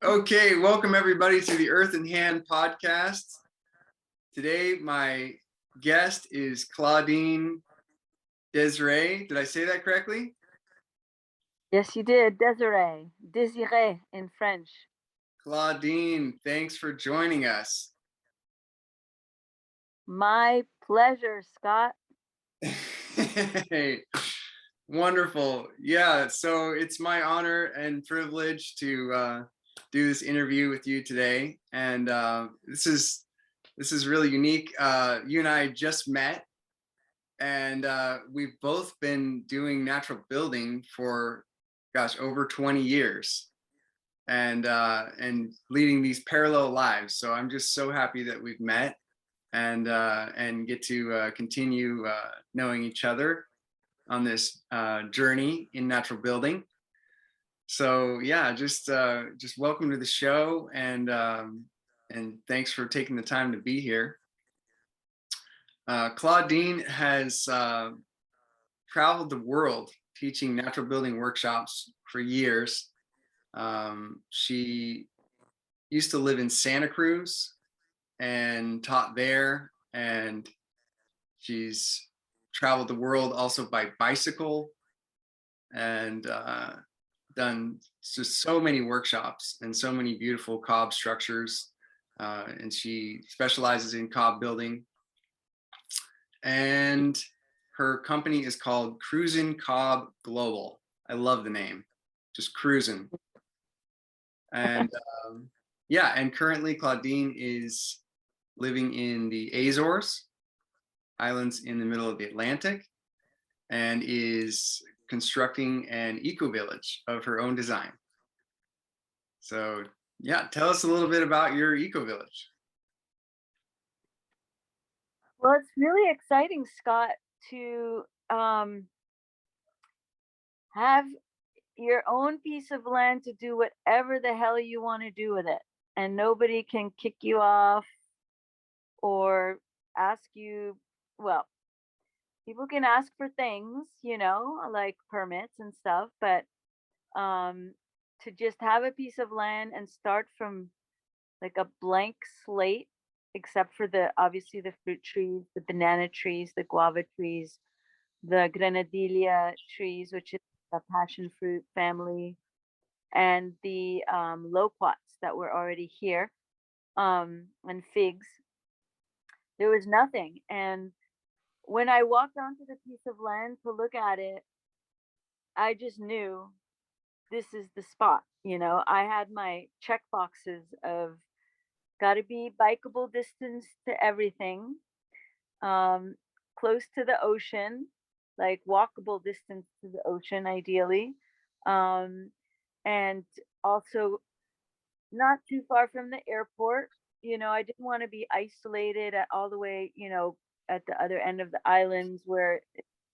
Okay, welcome everybody to the Earth and Hand podcast. Today, my guest is Claudine Desiree. Did I say that correctly? Yes, you did. Désiré in French. Claudine, thanks for joining us. My pleasure, Scott. Hey, wonderful. Yeah, so it's my honor and privilege to do this interview with you today, and this is really unique. You and I just met, and we've both been doing natural building for, gosh, over 20 years, and leading these parallel lives. So I'm just so happy that we've met and get to continue knowing each other on this journey in natural building. So yeah, just welcome to the show, and thanks for taking the time to be here. Claudine has traveled the world teaching natural building workshops for years. She used to live in Santa Cruz and taught there, and she's traveled the world also by bicycle, and done just so many workshops and so many beautiful cob structures, and she specializes in cob building, and her company is called Cruisin' Cob Global. I love the name, just cruisin'. And yeah, and currently Claudine is living in the Azores Islands in the middle of the Atlantic, and is constructing an eco-village of her own design. So yeah, tell us a little bit about your eco-village. Well, it's really exciting, Scott, to have your own piece of land to do whatever the hell you want to do with it. And nobody can kick you off or ask you, well, people can ask for things, like permits and stuff, but to just have a piece of land and start from like a blank slate, except for obviously the fruit trees, the banana trees, the guava trees, the grenadilla trees, which is a passion fruit family, and the loquats that were already here, and figs. There was nothing. And when I walked onto the piece of land to look at it, I just knew this is the spot. I had my check boxes of got to be bikeable distance to everything, close to the ocean, like walkable distance to the ocean, ideally, and also not too far from the airport. I didn't want to be isolated all the way, at the other end of the islands where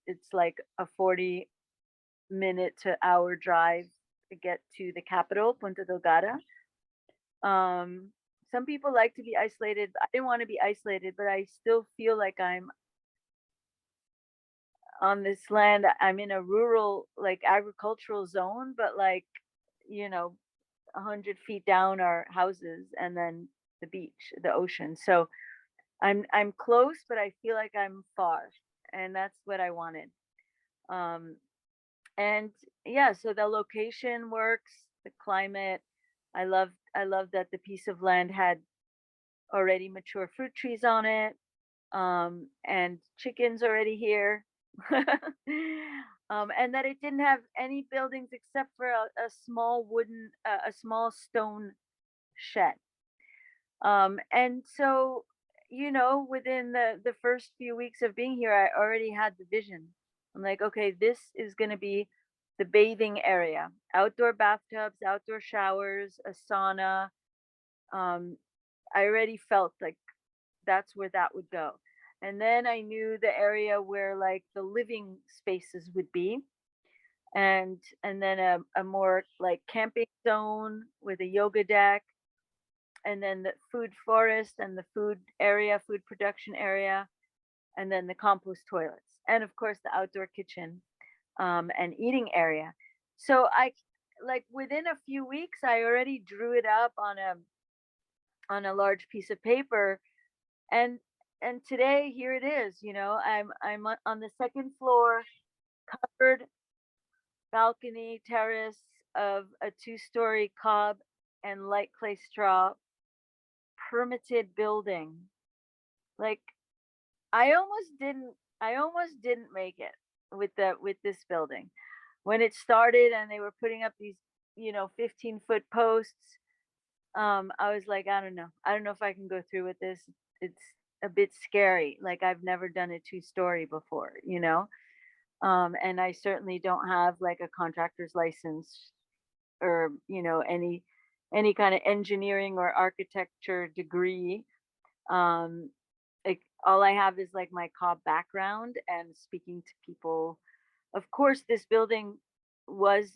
it's like a 40-minute to hour drive to get to the capital, Punta Delgada. Some people like to be isolated. I didn't want to be isolated, but I still feel like I'm on this land. I'm in a rural, like agricultural zone, but like, 100 feet down are houses and then the beach, the ocean. So I'm close, but I feel like I'm far, and that's what I wanted. And yeah, so the location works, the climate. I love that the piece of land had already mature fruit trees on it, and chickens already here. And that it didn't have any buildings except for a small wooden, a small stone shed. And so, within the first few weeks of being here, I already had the vision. I'm like, okay, this is going to be the bathing area, outdoor bathtubs, outdoor showers, a sauna. I already felt like that's where that would go. And then I knew the area where like the living spaces would be, and then a more like camping zone with a yoga deck, and then the food forest and the food production area, and then the compost toilets, and of course the outdoor kitchen, and eating area. So I like within a few weeks, I already drew it up on a large piece of paper, and today here it is. I'm on the second floor, covered balcony terrace of a 2-story cob and light clay straw permitted building. Like I almost didn't make it with this building. When it started and they were putting up these, 15-foot posts, I was like, I don't know. I don't know if I can go through with this. It's a bit scary. Like I've never done a 2-story before. And I certainly don't have like a contractor's license or, any kind of engineering or architecture degree. Um, like all I have is like my cob background and speaking to people. Of course, this building was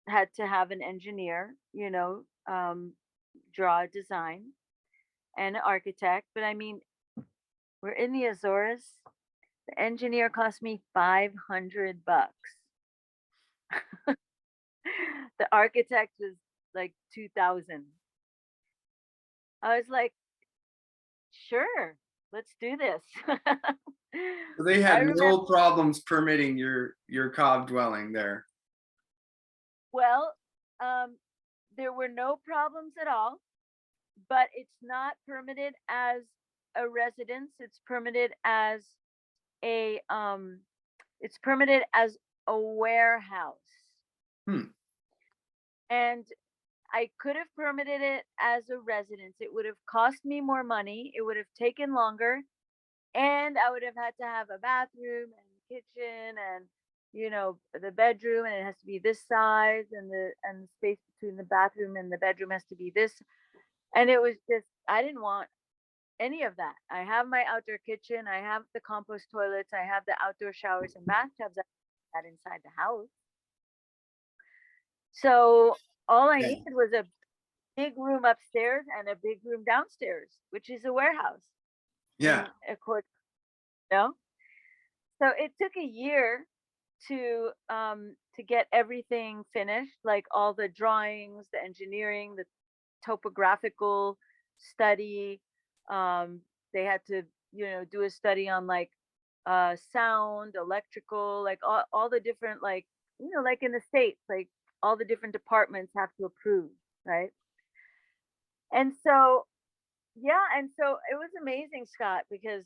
had to have an engineer, draw a design and an architect. But I mean, we're in the Azores. The engineer cost me $500. The architect was like 2,000. I was like, sure, let's do this. So they I had remember, no problems permitting your cob dwelling there. well, there were no problems at all, but it's not permitted as a residence. A it's permitted as a warehouse. Hmm. And I could have permitted it as a residence. It would have cost me more money. It would have taken longer, and I would have had to have a bathroom and kitchen and the bedroom, and it has to be this size, and the space between the bathroom and the bedroom has to be this. And it was just, I didn't want any of that. I have my outdoor kitchen, I have the compost toilets, I have the outdoor showers and bathtubs I had inside the house. So all I Yeah. needed was a big room upstairs and a big room downstairs, which is a warehouse Yeah. in accordance, you know? So it took a year to get everything finished, like all the drawings, the engineering, the topographical study. They had to, do a study on like sound, electrical, like all the different, like, like in the States, like all the different departments have to approve, right? And so, yeah, and so it was amazing, Scott, because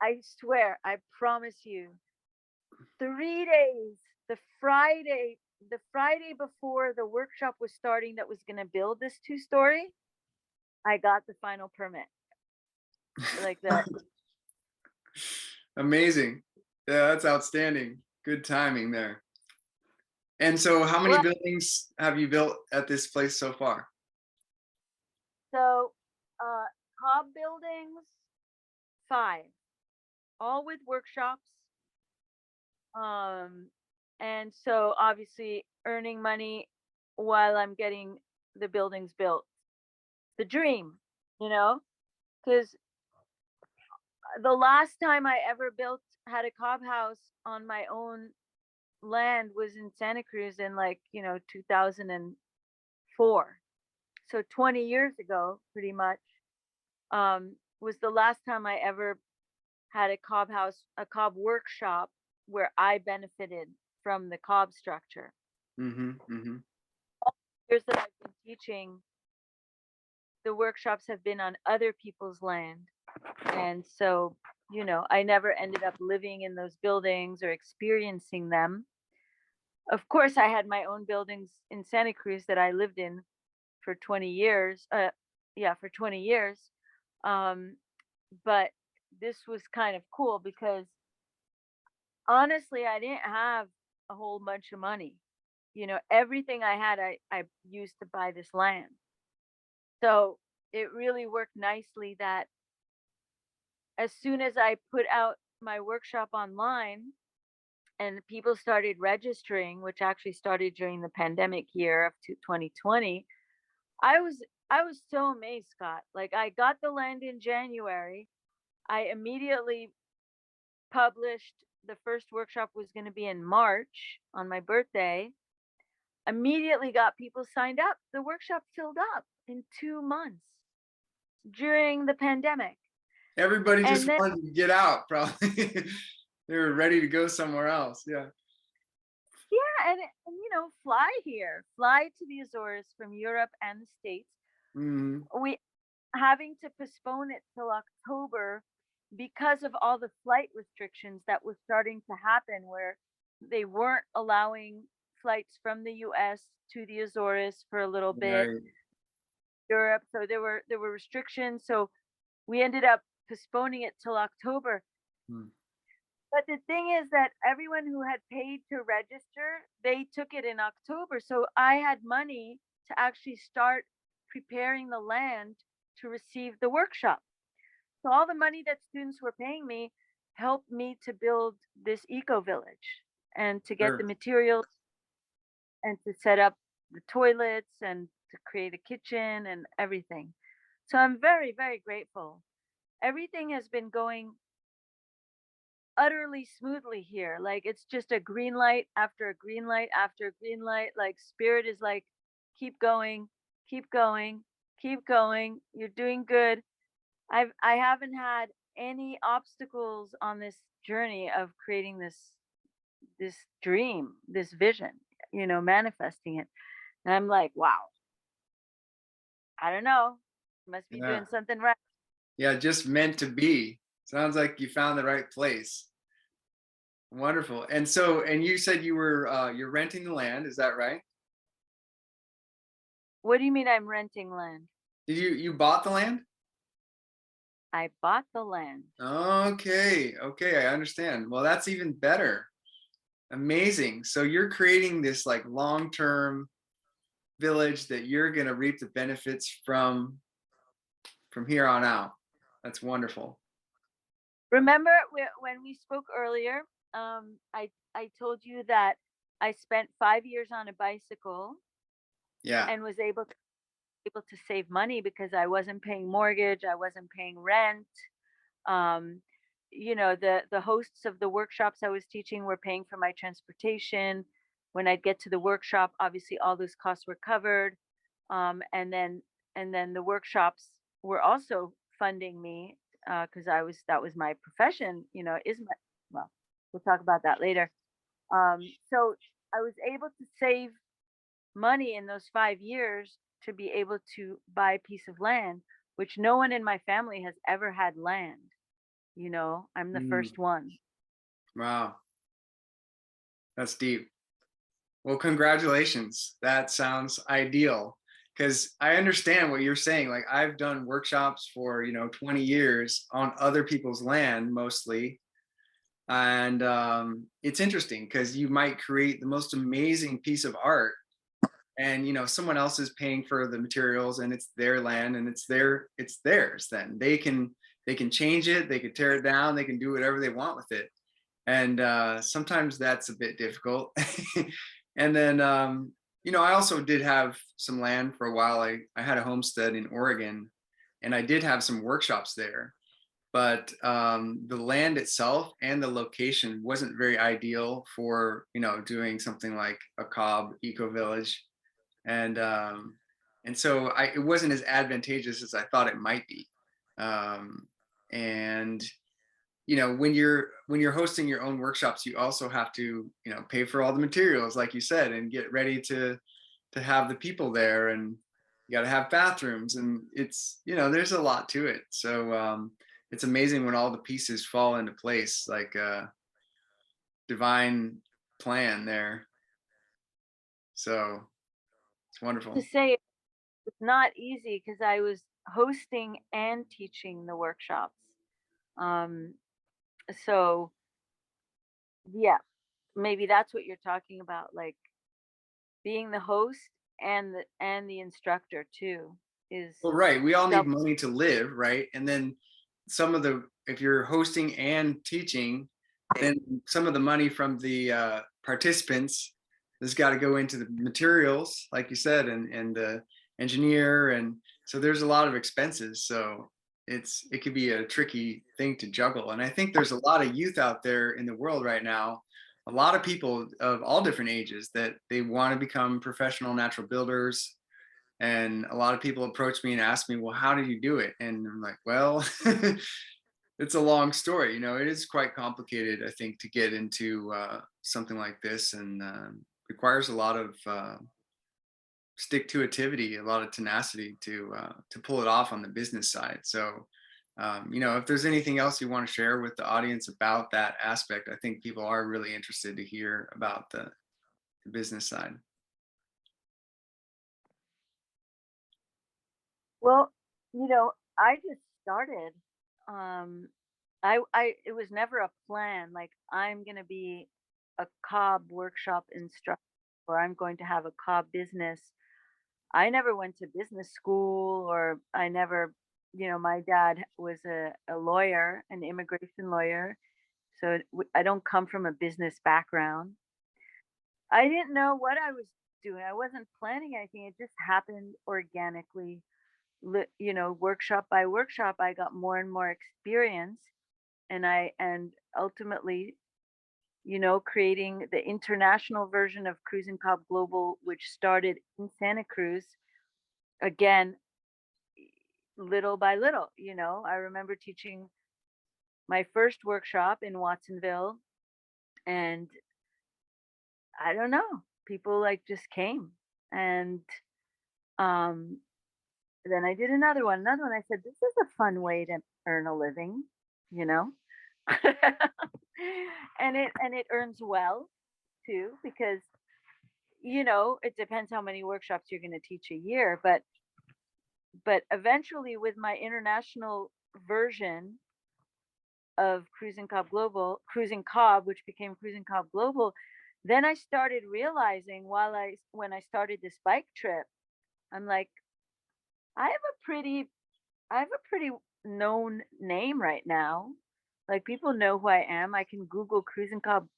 I swear, I promise you, 3 days, the Friday, the Friday before the workshop was starting that was going to build this 2-story, I got the final permit. Like that. Amazing. Yeah, that's outstanding. Good timing there. And so how many Well, buildings have you built at this place so far? so uh cob buildings, 5, all with workshops. Um and so obviously earning money while I'm getting the buildings built. The dream, you know, because the last time I ever had a cob house on my own land was in Santa Cruz in like, 2004. So 20 years ago, pretty much, was the last time I ever had a cob workshop where I benefited from the cob structure. Mm-hmm. Mm-hmm. Years that I've been teaching, the workshops have been on other people's land. And so, I never ended up living in those buildings or experiencing them. Of course, I had my own buildings in Santa Cruz that I lived in for 20 years. Yeah, for 20 years. Um, but this was kind of cool because honestly, I didn't have a whole bunch of money. Everything I had, I used to buy this land. So it really worked nicely that as soon as I put out my workshop online and people started registering, which actually started during the pandemic year of 2020, I was I was so amazed, Scott. Like I got the land in January. I immediately published the first workshop was going to be in March on my birthday. immediately got people signed up. The workshop filled up in 2 months during the pandemic. Everybody And just then, wanted to get out, probably. They were ready to go somewhere else. Yeah. yeah, and fly here, fly to the Azores from Europe and the States. Hmm. We having to postpone it till October because of all the flight restrictions that was starting to happen, where they weren't allowing flights from the US to the Azores for a little bit, Right. Europe. So there were restrictions. So we ended up postponing it till October. Hmm. But the thing is that everyone who had paid to register, they took it in October. So I had money to actually start preparing the land to receive the workshop. So all the money that students were paying me helped me to build this eco village and to get the Sure. materials and to set up the toilets and to create a kitchen and everything. So I'm very, very grateful. Everything has been going utterly smoothly here. Like it's just a green light after a green light after a green light. Like spirit is like, keep going, keep going, keep going. You're doing good. I haven't had any obstacles on this journey of creating this dream, this vision, manifesting it. And I'm like, wow, I don't know. Must be Yeah. doing something right. Yeah. Just meant to be. Sounds like you found the right place. Wonderful. And so, and you said you're renting the land, is that right? What do you mean I'm renting land? Did you bought the land? I bought the land. Okay. Okay, I understand. Well, that's even better. Amazing. So you're creating this like long-term village that you're going to reap the benefits from here on out. That's wonderful. Remember when we spoke earlier, I told you that I spent 5 years on a bicycle Yeah. and was able to save money because I wasn't paying mortgage, I wasn't paying rent. Um, the hosts of the workshops I was teaching were paying for my transportation. When I'd get to the workshop, obviously all those costs were covered. And then the workshops were also funding me because that was my profession. Is my well, we'll talk about that later. So I was able to save money in those 5 years to be able to buy a piece of land, which no one in my family has ever had land. I'm the Mm, first one. wow. That's deep. Well, congratulations. That sounds ideal because I understand what you're saying. Like I've done workshops for, 20 years on other people's land mostly. And it's interesting because you might create the most amazing piece of art and someone else is paying for the materials and it's their land and it's theirs. Then they can change it, they can tear it down, they can do whatever they want with it. And sometimes that's a bit difficult. And then I also did have some land for a while. I had a homestead in Oregon and I did have some workshops there, but the land itself and the location wasn't very ideal for doing something like a Cobb eco village. And so it wasn't as advantageous as I thought it might be. And when you're hosting your own workshops, you also have to pay for all the materials, like you said, and get ready to have the people there, and you got to have bathrooms, and it's there's a lot to it. So it's amazing when all the pieces fall into place, like a divine plan there. So it's To wonderful. say it's not easy because I was hosting and teaching the workshops. Um, so yeah, maybe that's what you're talking about, like being the host and the instructor too is Well, right. We all need double. money to live, right? And then if you're hosting and teaching, then some of the money from the participants has got to go into the materials, like you said, and the engineer, and so there's a lot of expenses. So it could be a tricky thing to juggle. And I think there's a lot of youth out there in the world right now a lot of people of all different ages that they want to become professional natural builders. And a lot of people approach me and ask me, well, how did you do it? And I'm like, well, it's a long story. It is quite complicated, I think, to get into something like this, and requires a lot of stick to activity, a lot of tenacity to pull it off on the business side. So, if there's anything else you want to share with the audience about that aspect, I think people are really interested to hear about the business side. Well, I just started. Um, it was never a plan. Like, I'm gonna be a cob workshop instructor, or I'm going to have a cob business. I never went to business school, or I never, my dad was a lawyer, an immigration lawyer. So I don't come from a business background. I didn't know what I was doing. I wasn't planning anything. It just happened organically. Workshop by workshop, I got more and more experience, and ultimately, creating the international version of Cruising Cobb Global, which started in Santa Cruz. Again, little by little, I remember teaching my first workshop in Watsonville, and I don't know, people like just came. And um then I did another one. I said, this is a fun way to earn a living, you know? And it earns well too, because it depends how many workshops you're going to teach a year, but eventually, with my international version of Cruising Cobb, which became Cruising Cobb Global, then I started realizing, when I started this bike trip, I'm like, I have a pretty known name right now. Like, people know who I am. I can Google Cruising Cobb,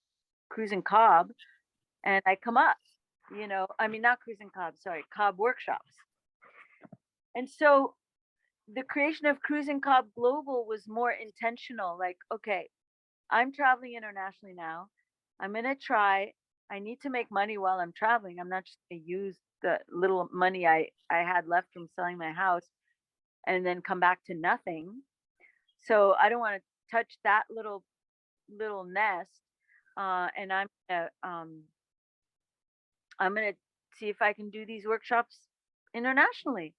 and I come up. I mean, not Cruising Cobb, sorry, Cobb workshops. And so the creation of Cruising Cobb Global was more intentional. Like, okay, I'm traveling internationally now. I'm gonna try. I need to make money while I'm traveling. I'm not just gonna use the little money I had left from selling my house and then come back to nothing. So I don't want to touch that little nest. And I'm gonna see if I can do these workshops internationally.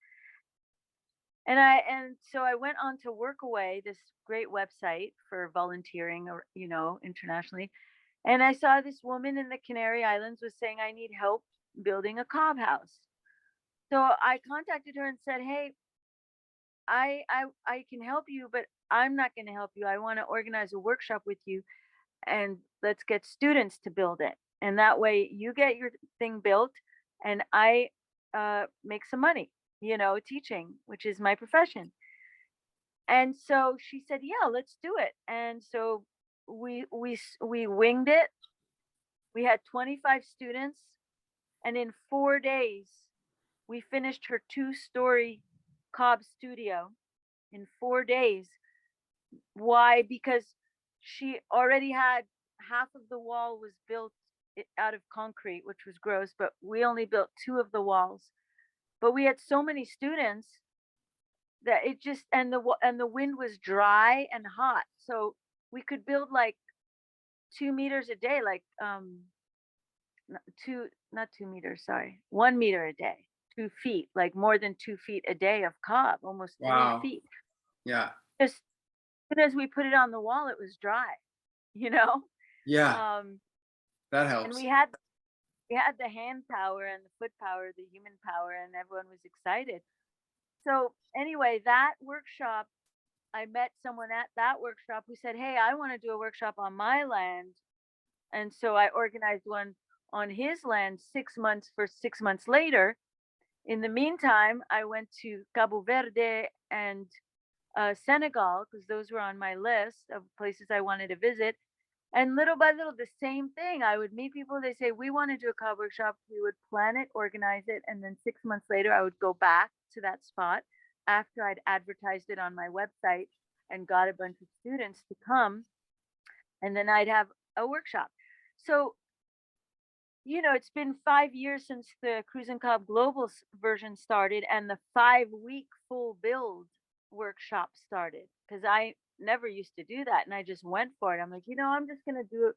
And so I went on to Workaway, this great website for volunteering, or internationally. And I saw this woman in the Canary Islands was saying, I need help building a cob house. So I contacted her and said, hey, I can help you, but I'm not going to help you. I want to organize a workshop with you, and let's get students to build it. And that way you get your thing built, and I make some money, teaching, which is my profession. And so she said, yeah, let's do it. And so we winged it. We had 25 students, and in 4 days, we finished her 2-story Cobb studio in 4 days. Why? Because she already had half of the wall was built out of concrete, which was gross, but we only built 2 of the walls. But we had so many students that it just, and the wind was dry and hot, so we could build like 2 meters a day, like two, not 2 meters, sorry, 1 meter a day, 2 feet, like more than 2 feet a day of cob, almost 3 Wow. feet. Yeah. Just as soon as we put it on the wall, it was dry, you know. Yeah. Um, That and helps. we had the hand power and the foot power, the human power, and everyone was excited. So anyway, that workshop, I met someone at that workshop who said, hey, I want to do a workshop on my land. And so I organized one on his land 6 months for 6 months later. In the meantime, I went to Cabo Verde and Senegal, because those were on my list of places I wanted to visit. And little by little, the same thing. I would meet people. They say, we want to do a cob workshop. We would plan it, organize it. And then 6 months later, I would go back to that spot after I'd advertised it on my website and got a bunch of students to come. And then I'd have a workshop. So, it's been 5 years since the Cruise Cobb Global version started and the 5-week full build workshop started because I never used to do that. And I just went for it. I'm like, I'm just going to do it.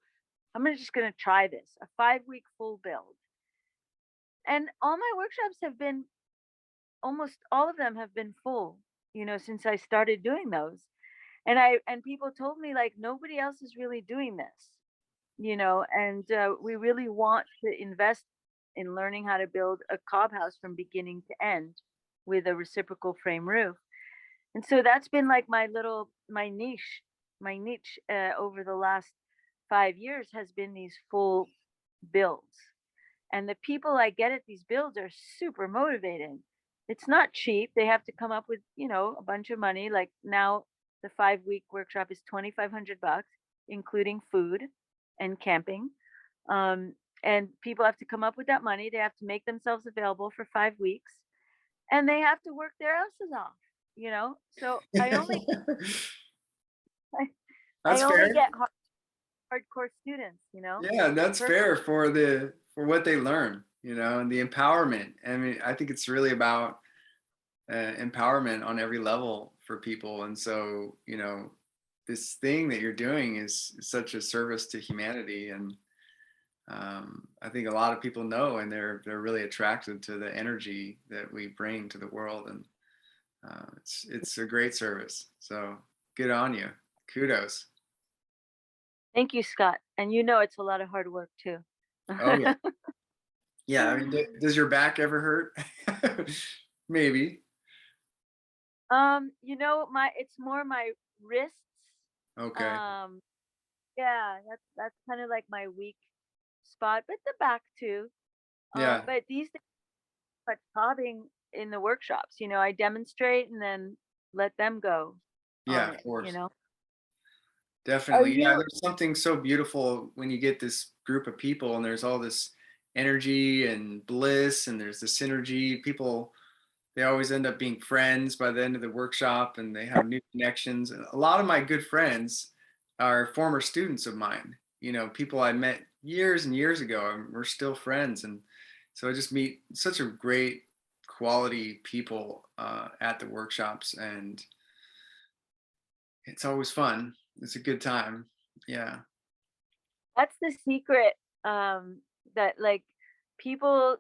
Just going to try this, a 5-week full build. And all my workshops have been, almost all of them have been full, since I started doing those. And people told me like nobody else is really doing this, and we really want to invest in learning how to build a cob house from beginning to end with a reciprocal frame roof. And so that's been like my niche over the last 5 years has been these full builds. And the people I get at these builds are super motivated. It's not cheap. They have to come up with, a bunch of money. Like now the 5-week workshop is $2,500, including food and camping. Um, and people have to come up with that money. They have to make themselves available for 5 weeks and they have to work their asses off. So I, I That's only fair. get hardcore students. Yeah, The that's per fair for what they learn, and the empowerment. I mean, I think it's really about empowerment on every level for people. And so, this thing that you're doing is such a service to humanity. And I think a lot of people know, and they're really attracted to the energy that we bring to the world. And it's a great service. So good on you. Kudos. Thank you, Scott. And it's a lot of hard work too. Oh yeah. Yeah. I mean, does your back ever hurt? Maybe. It's more my wrists. Okay. Um, yeah, that's kind of like my weak spot, but the back too. Yeah. But these days, but cobbing in the workshops, I demonstrate and then let them go on Yeah, of it. course. Are Definitely. Yeah, you there's something so beautiful when you get this group of people and there's all this energy and bliss and there's the synergy. People, they always end up being friends by the end of the workshop and they have new connections. And a lot of my good friends are former students of mine, people I met years and years ago, and we're still friends. And so I just meet such a great quality people at the workshops, and it's always fun. It's a good time. Yeah. That's the secret, that, like, people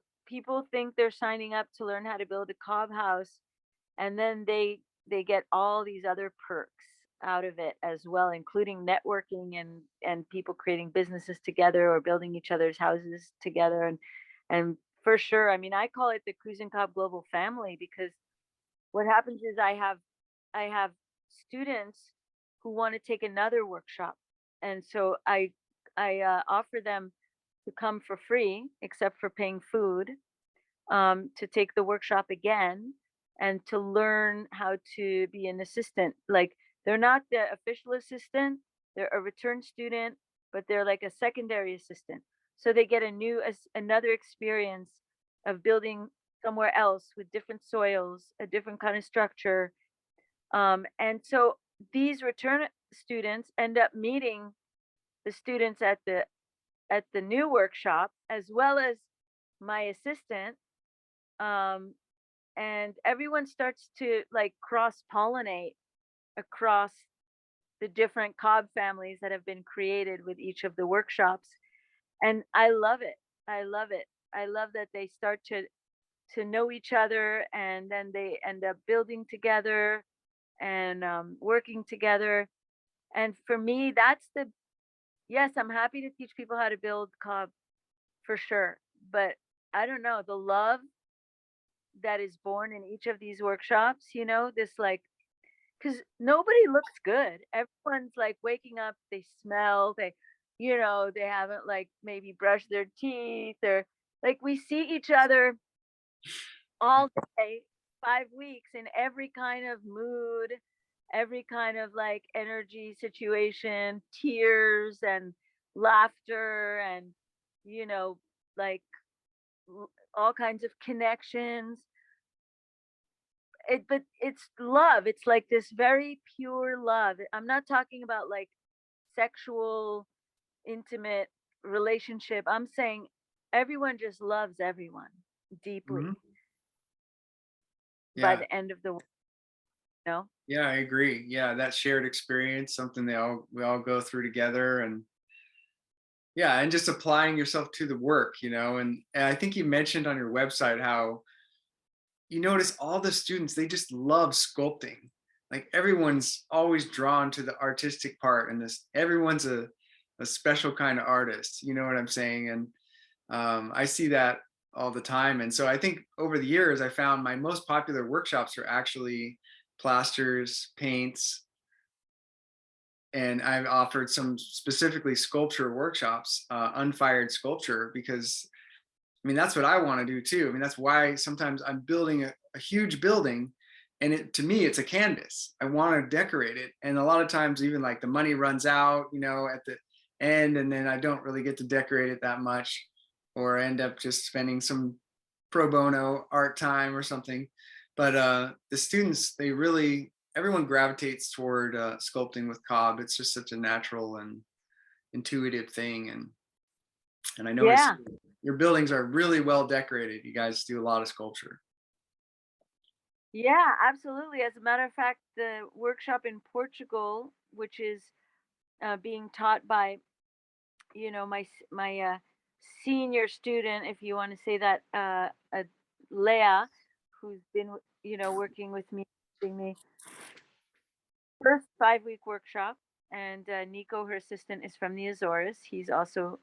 think they're signing up to learn how to build a cob house, and then they get all these other perks out of it as well, including networking and people creating businesses together or building each other's houses together, and for sure, I mean, I call it the Cruise Cobb Global family because what happens is I have students who want to take another workshop, and so I offer them to come for free, except for paying food, to take the workshop again and to learn how to be an assistant. Like they're not the official assistant, they're a return student, but they're like a secondary assistant. So they get another experience of building somewhere else with different soils, a different kind of structure. And so these return students end up meeting the students at the new workshop as well as my assistant, um, and everyone starts to like cross pollinate across the different cob families that have been created with each of the workshops, and I love it. I love it. I love that they start to know each other and then they end up building together and working together. And for me, that's the yes, I'm happy to teach people how to build cob for sure. But I don't know, the love that is born in each of these workshops, this like, because nobody looks good. Everyone's like waking up, they smell, they haven't like maybe brushed their teeth or like we see each other all day, 5 weeks in every kind of mood, every kind of like energy situation, tears and laughter and, you know, like all kinds of connections. But it's love. It's like this very pure love. I'm not talking about like sexual, intimate relationship. I'm saying everyone just loves everyone Hmm. deeply by Yeah. the end of the week, you know? Yeah, I agree. Yeah, that shared experience, something we all go through together, and yeah, and just applying yourself to the work, and I think you mentioned on your website how you notice all the students, they just love sculpting. Like everyone's always drawn to the artistic part, and this everyone's a special kind of artist. You know what I'm saying? And I see that all the time. And so I think over the years, I found my most popular workshops are actually plasters, paints, and I've offered some specifically sculpture workshops, unfired sculpture, because I mean, that's what I want to do too. I mean, that's why sometimes I'm building a huge building, and to me, it's a canvas. I want to decorate it. And a lot of times, even like the money runs out, at the end, and then I don't really get to decorate it that much, or end up just spending some pro bono art time or something. But the students, everyone gravitates toward sculpting with cob. It's just such a natural and intuitive thing. And I notice Yeah. your buildings are really well decorated. You guys do a lot of sculpture. Yeah, absolutely. As a matter of fact, the workshop in Portugal, which is being taught by, my senior student, if you want to say that, Leah, who's been, working with me, teaching me first 5-week workshop, and Nico, her assistant, is from the Azores. He's also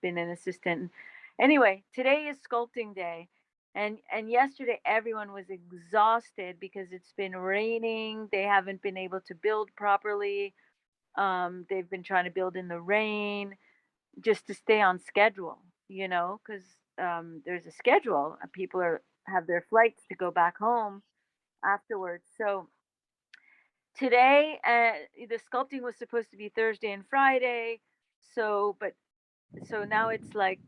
been an assistant. Anyway, today is sculpting day, and yesterday everyone was exhausted because it's been raining. They haven't been able to build properly. They've been trying to build in the rain just to stay on schedule, because there's a schedule. People have their flights to go back home afterwards. So today, the sculpting was supposed to be Thursday and Friday. So now it's like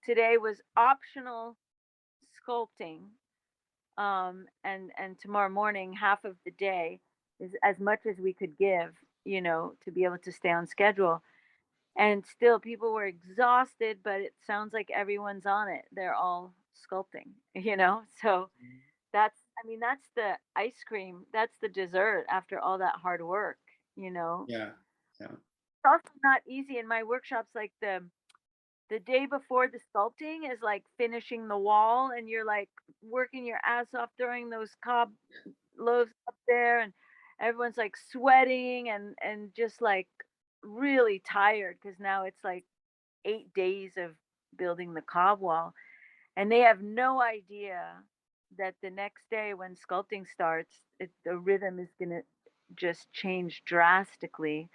today was optional sculpting, and tomorrow morning half of the day is as much as we could give, to be able to stay on schedule. And still, people were exhausted, but it sounds like everyone's on it. They're all sculpting, So that's, I mean, that's the ice cream. That's the dessert after all that hard work, you know. Yeah. Yeah. It's also not easy in my workshops. Like the day before the sculpting is like finishing the wall, and you're like working your ass off throwing those cob loaves up there, and everyone's like sweating and just like really tired because now it's like 8 days of building the cob wall, and they have no idea that the next day when sculpting starts, the rhythm is going to just change drastically,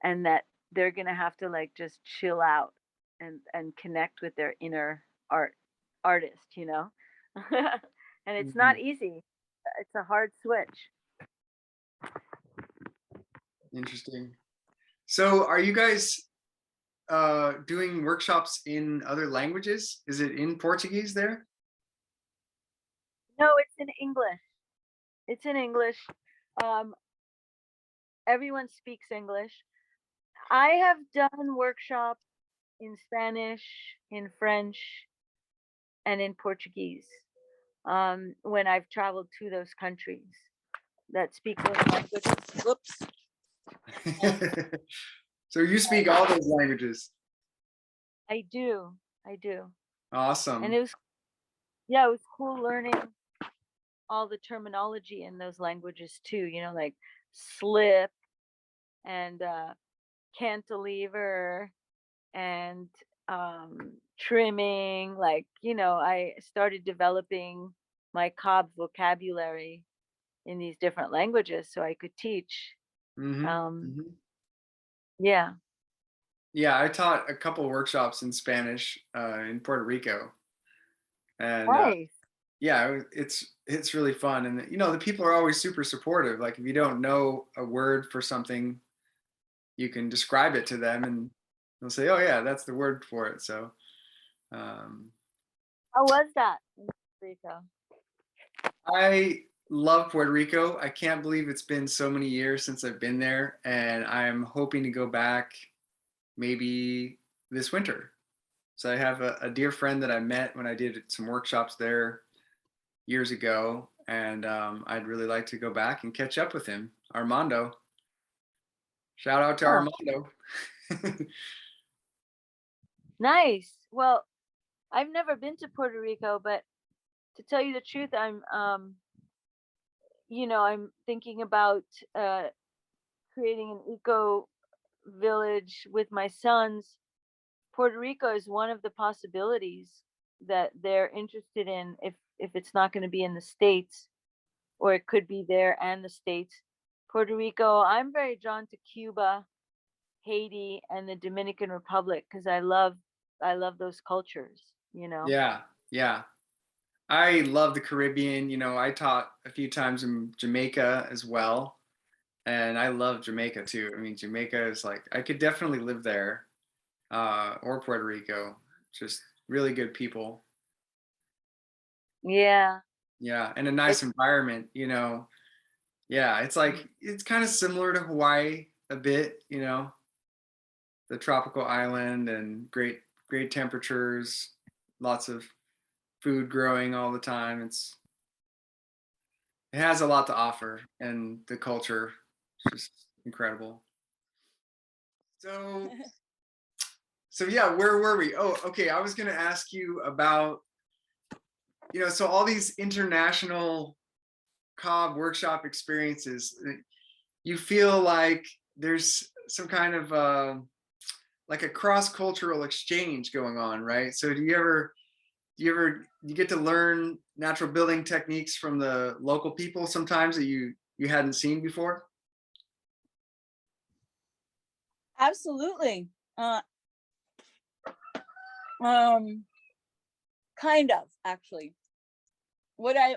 and that they're going to have to like just chill out and connect with their inner artist, and it's Mhm. not easy. It's a hard switch. Interesting. So, are you guys doing workshops in other languages? Is it in Portuguese there? No, it's in English. It's in English. um, Everyone speaks English. I have done workshops in Spanish, in French, and in Portuguese, when I've traveled to those countries that speak those languages. Whoops. So you speak all those languages. I do. I do. And Awesome. yeah, it was cool learning all the terminology in those languages too, like slip and cantilever and trimming. Like, I started developing my cob vocabulary in these different languages so I could teach. Hmm. Um, Hmm. yeah. Yeah, I taught a couple workshops in Spanish in Puerto Rico, and Nice. yeah, it's really fun, and the people are always super supportive. Like if you don't know a word for something, you can describe it to them, and they'll say, "Oh yeah, that's the word for it." So um, How was that in Puerto Rico? I love Puerto Rico. I can't believe it's been so many years since I've been there, and I'm hoping to go back maybe this winter. So I have a dear friend that I met when I did some workshops there years ago, and I'd really like to go back and catch up with him. Armando. Shout out to Oh, Armando. nice. Well, I've never been to Puerto Rico, but to tell you the truth, I'm thinking about creating an eco village with my sons. Puerto Rico is one of the possibilities that they're interested in if it's not going to be in the States, or it could be there and the States. Puerto Rico, I'm very drawn to Cuba, Haiti, and the Dominican Republic because I love those cultures, you know. Yeah, yeah. I love the Caribbean. I taught a few times in Jamaica as well, and I love Jamaica too. I mean, Jamaica is like I could definitely live there, or Puerto Rico. Just really good people. Yeah. Yeah, and a It, nice environment. Yeah, it's kind of similar to Hawaii a bit. The tropical island and great temperatures, lots of food growing all the time. It has a lot to offer, and the culture is just incredible. So so yeah, where were we? Oh, okay. I was gonna ask you about, so all these international cob workshop experiences. You feel like there's some kind of like a cross-cultural exchange going on, right? So do you get to learn natural building techniques from the local people sometimes that you hadn't seen before? Absolutely. Um, kind of, actually. What I,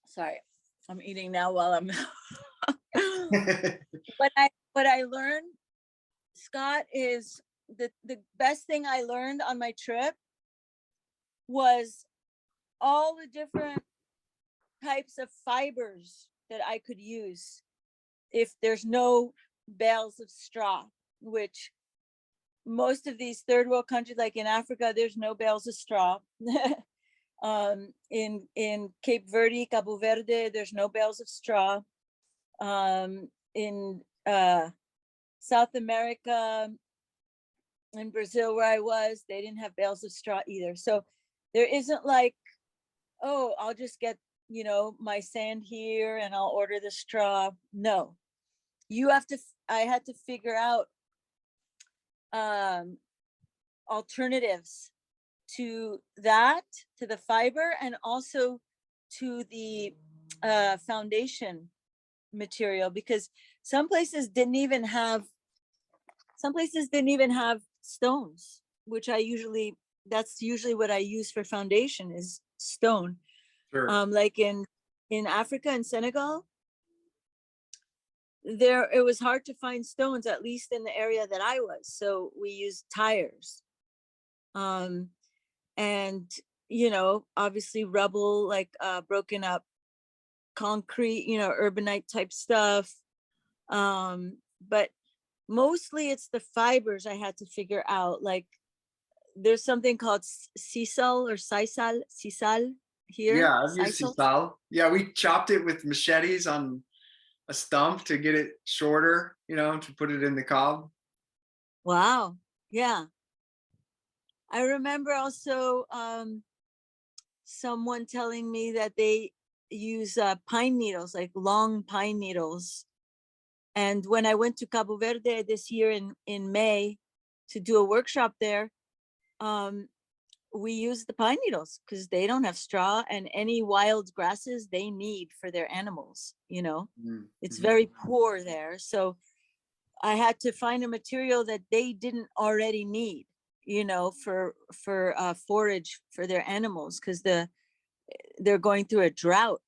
sorry, I'm eating now while I'm, what I learned, Scott, is the best thing I learned on my trip was all the different types of fibers that I could use if there's no bales of straw, which most of these third world countries, like in Africa, there's no bales of straw. In Cape Verde, Cabo Verde, there's no bales of straw. In South America, in Brazil, where I was, they didn't have bales of straw either. So there isn't like, oh, I'll just get, my sand here and I'll order the straw. No, I had to figure out alternatives to the fiber, and also to the foundation material, because some places didn't even have stones, which that's usually what I use for foundation, is stone. Sure. Like in Africa and Senegal, it was hard to find stones, at least in the area that I was. So we used tires. And obviously rubble, like broken up concrete, urbanite type stuff. But mostly it's the fibers I had to figure out. Like there's something called sisal or sisal here. Yeah, I've used Sisal. sisal. Yeah, we chopped it with machetes on a stump to get it shorter, to put it in the cob. Wow. Yeah. I remember also someone telling me that they use pine needles, like long pine needles. And when I went to Cabo Verde this year in May to do a workshop there, we use the pine needles because they don't have straw, and any wild grasses they need for their animals. It's very poor there. So I had to find a material that they didn't already need, for forage for their animals, because they're going through a drought.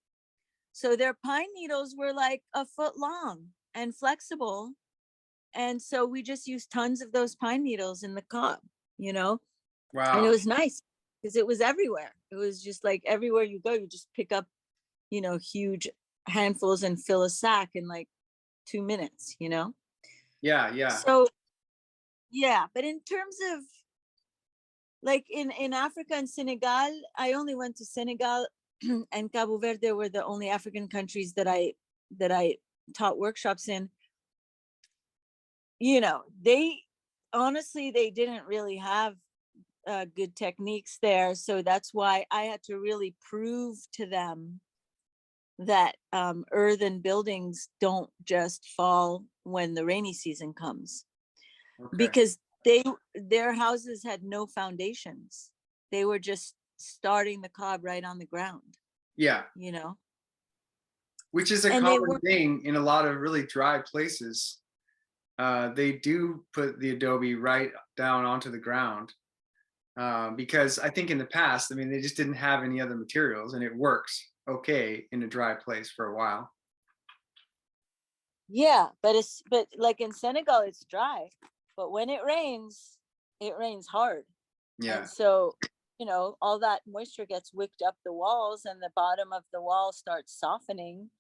So their pine needles were like a foot long and flexible. And so we just used tons of those pine needles in the cob, and it Wow. was nice because it was everywhere. It was just like everywhere you go, you just pick up, huge handfuls and fill a sack in like 2 minutes. Yeah, yeah. So Yeah, but in terms of like in Africa and Senegal, I only went to Senegal and Cabo Verde were the only African countries that I taught workshops in. You know, they honestly they didn't really have good techniques there, so that's why I had to really prove to them that earthen buildings don't just fall when the rainy season comes, Okay. because their houses had no foundations. They were just starting the cob right on the ground, Yeah. you know. Which is a And they common weren't, thing in a lot of really dry places. They do put the adobe right down onto the ground because I think in the past, I mean, they just didn't have any other materials, and it works okay in a dry place for a while. yeah, but like in Senegal it's dry, but when it rains hard. Yeah. And so, you know, all that moisture gets wicked up the walls and the bottom of the wall starts softening,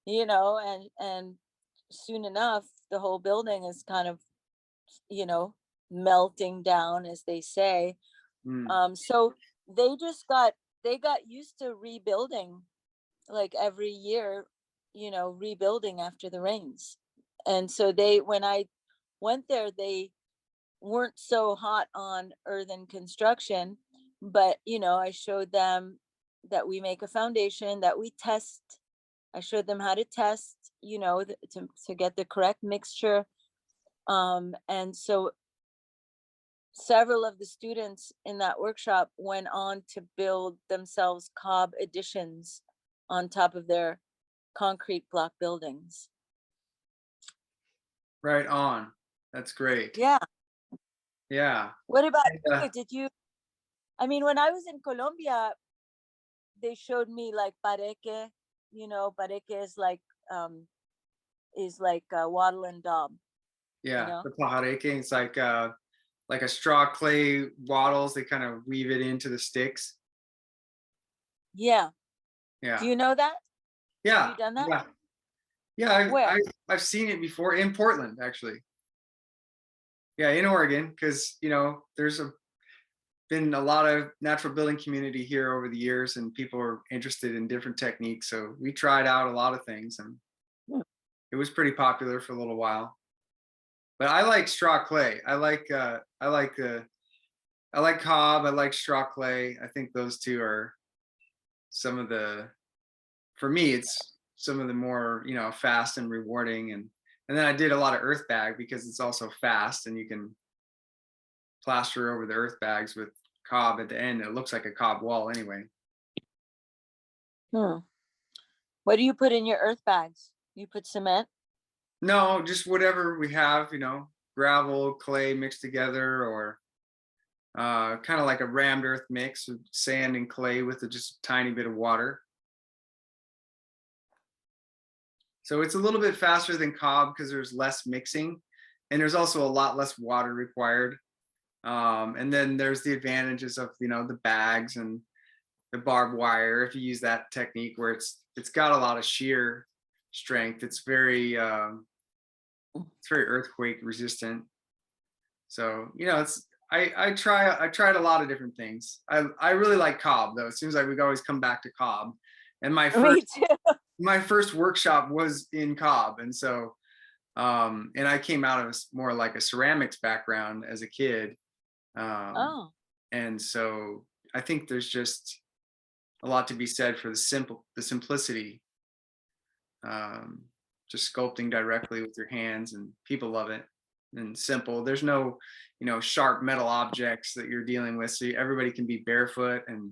you know, and soon enough the whole building is kind of, you know, melting down, as they say. Mm. So they got used to rebuilding like every year, you know, rebuilding after the rains. And so when I went there, they weren't so hot on earthen construction, but you know, I showed them that we make a foundation, that we test. I showed them how to test, you know, to get the correct mixture. And so several of the students in that workshop went on to build themselves cob additions on top of their concrete block buildings. Right on. That's great. Yeah. Yeah. What about And, you? Did you, I mean, when I was in Colombia, they showed me like pareque, you know, pareque is like wattle and daub, you yeah, know? the pajareke, it's like a straw clay wattles. They kind of weave it into the sticks. Yeah. Do Yeah. you know that? Have Yeah. you done that? Yeah. Yeah. Where? I've seen it before in Portland, actually. Yeah, in Oregon, because you know been a lot of natural building community here over the years, and people are interested in different techniques. So we tried out a lot of things, and Hmm. it was pretty popular for a little while. But I like straw clay. I like cob. I like straw clay. I think those two are some of the, for me, it's some of the more, you know, fast and rewarding. And then I did a lot of earth bag because it's also fast, and you can plaster over the earth bags with cob at the end. It looks like a cob wall anyway. Hmm. What do you put in your earth bags? You put cement? No, just whatever we have, you know, gravel, clay mixed together, or kind of like a rammed earth mix of sand and clay with just a tiny bit of water. So it's a little bit faster than cob because there's less mixing, and there's also a lot less water required. And then there's the advantages of, you know, the bags and the barbed wire. If you use that technique where it's got a lot of shear strength, it's very earthquake resistant. So, you know, I tried a lot of different things. I really like cob though. It seems like we always come back to cob. And Me too. my first workshop was in cob, and so and I came out of more like a ceramics background as a kid. Oh, And so I think there's just a lot to be said for the simplicity. Just sculpting directly with your hands, and people love it. And simple. There's no, you know, sharp metal objects that you're dealing with. So everybody can be barefoot and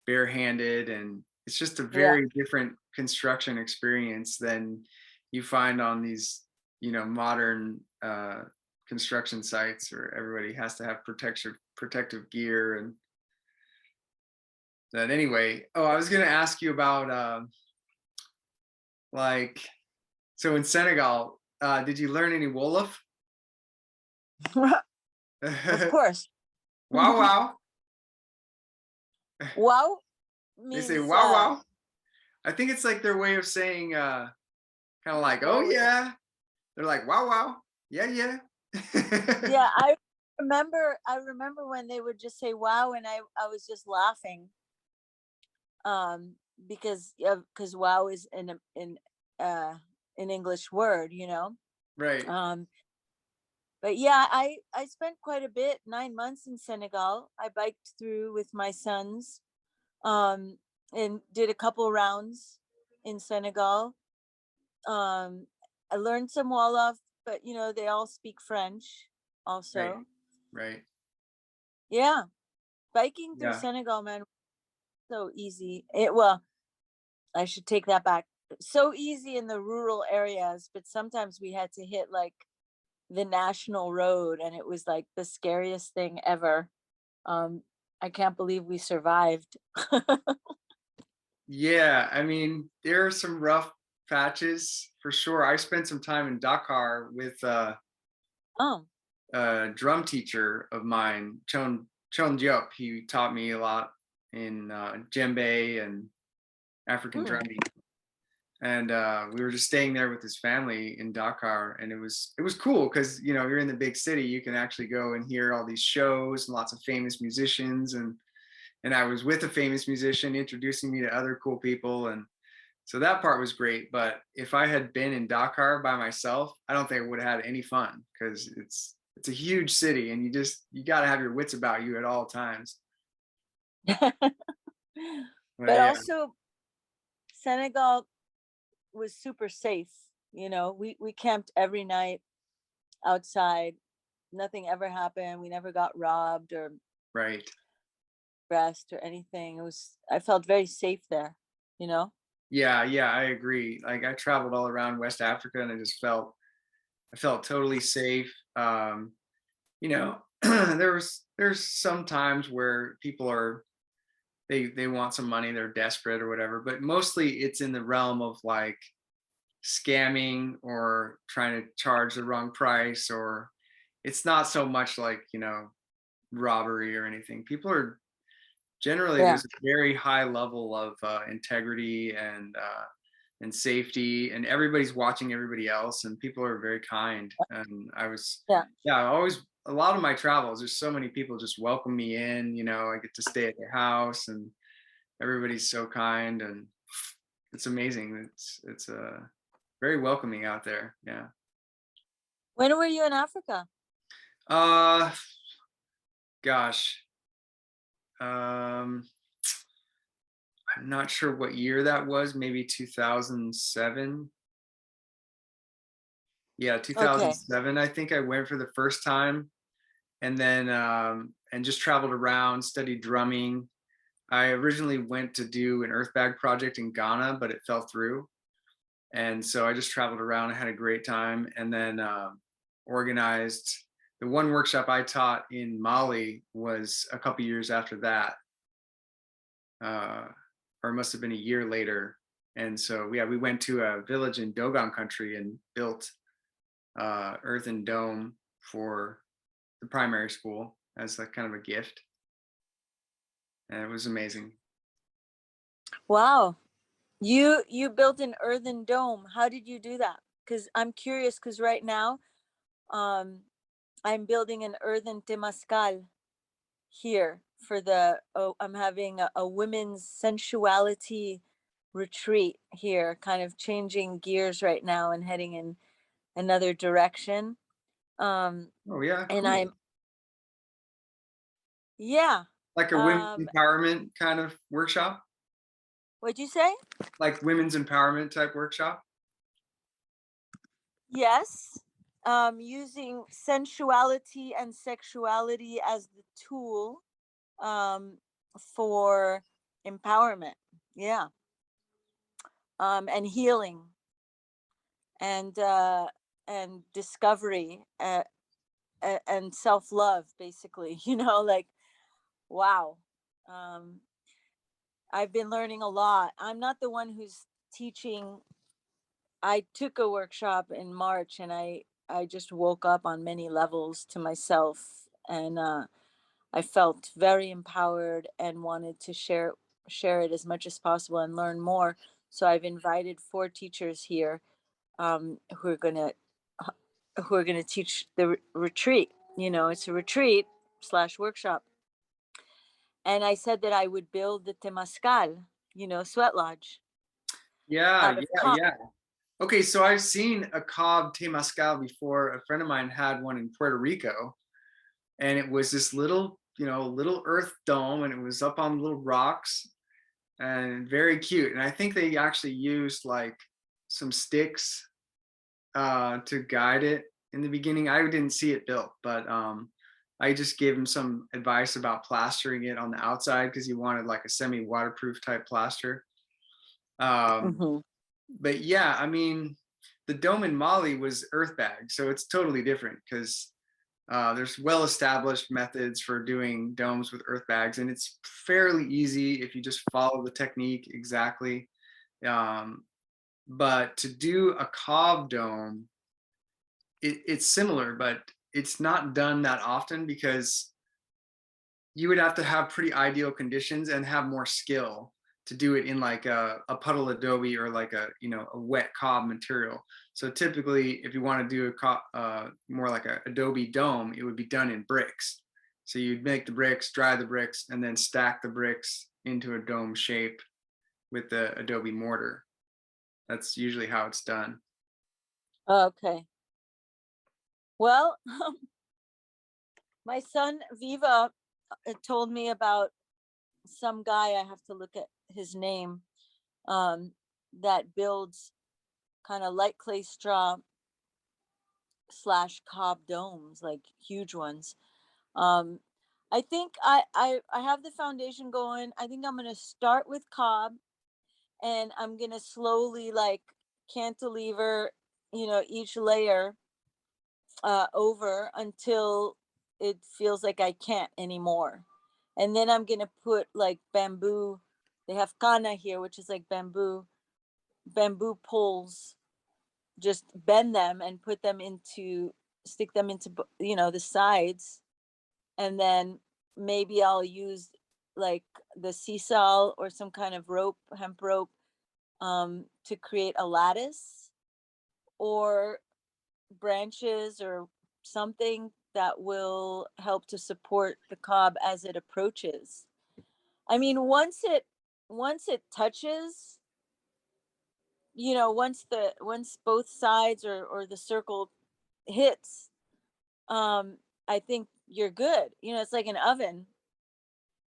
barehanded, and it's just a yeah. very different construction experience than you find on these, you know, modern construction sites where everybody has to have protective gear. And that anyway. Oh, I was going to ask you about like, so in Senegal, did you learn any Wolof? Of course. Wow, wow. Wow They say means wow, wow. I think it's like their way of saying kind of like, oh oh yeah. They're like, wow, wow. Yeah, yeah. yeah, remember when they would just say wow, and I was just laughing, because wow is an English word, you know. Right. But yeah, I spent quite a bit, 9 months in Senegal. I biked through with my sons, um, and did a couple rounds in Senegal. I learned some Wolof, but you know, they all speak French Right. also. Right. Yeah, biking through Yeah. Senegal, man, so easy. Well, I should take that back. So easy in the rural areas, but sometimes we had to hit like the national road, and it was like the scariest thing ever. Um, I can't believe we survived. Yeah. I mean, there are some rough patches for sure. I spent some time in Dakar with Oh, a drum teacher of mine, Chon Diop. He taught me a lot in djembe and African hmm. drumming. And we were just staying there with his family in Dakar, and it was cool because you know you're in the big city, you can actually go and hear all these shows and lots of famous musicians, and I was with a famous musician introducing me to other cool people, and so that part was great. But if I had been in Dakar by myself, I don't think I would have had any fun because it's a huge city, and you got to have your wits about you at all times. But But yeah, also Senegal was super safe. You know, we camped every night outside. Nothing ever happened. We never got robbed or right. arrested or anything. I felt very safe there, you know? Yeah, yeah, I agree. Like I traveled all around West Africa, and I felt totally safe. You know, there's some times where people are they want some money, they're desperate or whatever, but mostly it's in the realm of like scamming or trying to charge the wrong price, or it's not so much like, you know, robbery or anything. People are generally Yeah. there's a very high level of integrity and safety, and everybody's watching everybody else, and people are very kind. And I was, Yeah. yeah, I always, a lot of my travels, there's so many people just welcome me in, you know, I get to stay at their house, and everybody's so kind, and it's amazing. It's very welcoming out there. Yeah. When were you in Africa? uh Gosh, um I'm not sure what year that was, maybe 2007. Yeah, Okay. 2007, I think I went for the first time, and then and just traveled around, studied drumming. I originally went to do an earth bag project in Ghana, but it fell through, and so I just traveled around. I had a great time, and then organized the one workshop I taught in Mali was a couple years after that, uh, or it must have been a year later. And so yeah, we went to a village in Dogon country and built earthen dome for the primary school as like kind of a gift, and it was amazing. Wow. You built an earthen dome. How did you do that? Because I'm curious, because right now, um, I'm building an earthen temascal here for I'm having a women's sensuality retreat here, kind of changing gears right now and heading in another direction. Um, Oh yeah, and cool. yeah. Like a women's Um, empowerment kind of workshop, what'd you say? like women's empowerment type workshop. Yes. Using sensuality and sexuality as the tool, um, for empowerment. Yeah. And healing and discovery, and self-love, basically. You know, like, wow. Um, I've been learning a lot. I'm not the one who's teaching. I took a workshop in March, and I just woke up on many levels to myself, and I felt very empowered and wanted to share it as much as possible and learn more. So I've invited 4 teachers here, who are gonna teach the retreat. it's a retreat / workshop. And I said that I would build the Temascal, sweat lodge Yeah, out of yeah, cob. yeah. Okay, so I've seen a cob temazcal before. A friend of mine had one in Puerto Rico, and it was this little, little earth dome, and it was up on little rocks, and very cute. And I think they actually used like some sticks to guide it in the beginning. I didn't see it built, but I just gave him some advice about plastering it on the outside because he wanted like a semi-waterproof type plaster. Um, Hmm. but yeah, I mean, the dome in Mali was earth bag, so it's totally different because there's well-established methods for doing domes with earth bags, and it's fairly easy if you just follow the technique exactly. Um, but to do a cob dome, it's similar, but it's not done that often because you would have to have pretty ideal conditions and have more skill to do it in like a puddle adobe or like a wet cob material. So typically, if you want to do more like a adobe dome, it would be done in bricks. So you'd make the bricks, dry the bricks, and then stack the bricks into a dome shape with the adobe mortar. That's usually how it's done. Okay. Well, my son Viva told me about some guy, I have to look at his name, um, that builds kind of light clay straw / cob domes, like huge ones. Um, I think I have the foundation going. I think I'm gonna start with cob, and I'm gonna slowly like cantilever, each layer over until it feels like I can't anymore. And then I'm gonna put like bamboo. They have kana here, which is like bamboo poles. Just bend them and stick them into the sides, and then maybe I'll use like the seesaw or some kind of rope, hemp rope, to create a lattice, or branches or something that will help to support the cob as it approaches. I mean, once it touches, once both sides or the circle hits, I think you're good. It's like an oven.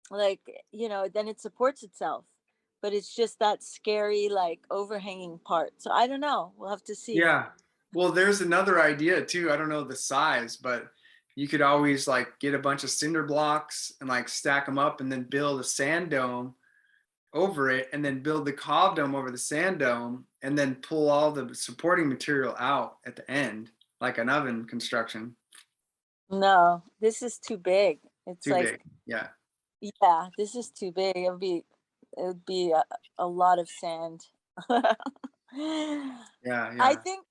Like, then it supports itself. But it's just that scary, like overhanging part. So I don't know. We'll have to see. Yeah. Well, there's another idea too. I don't know the size, but you could always like get a bunch of cinder blocks and like stack them up and then build a sand dome over it and then build the cob dome over the sand dome and then pull all the supporting material out at the end, like an oven construction. No, this is too big. It's Too like, big. Yeah. yeah, this is too big. It would be a lot of sand. Yeah. I Yeah. think,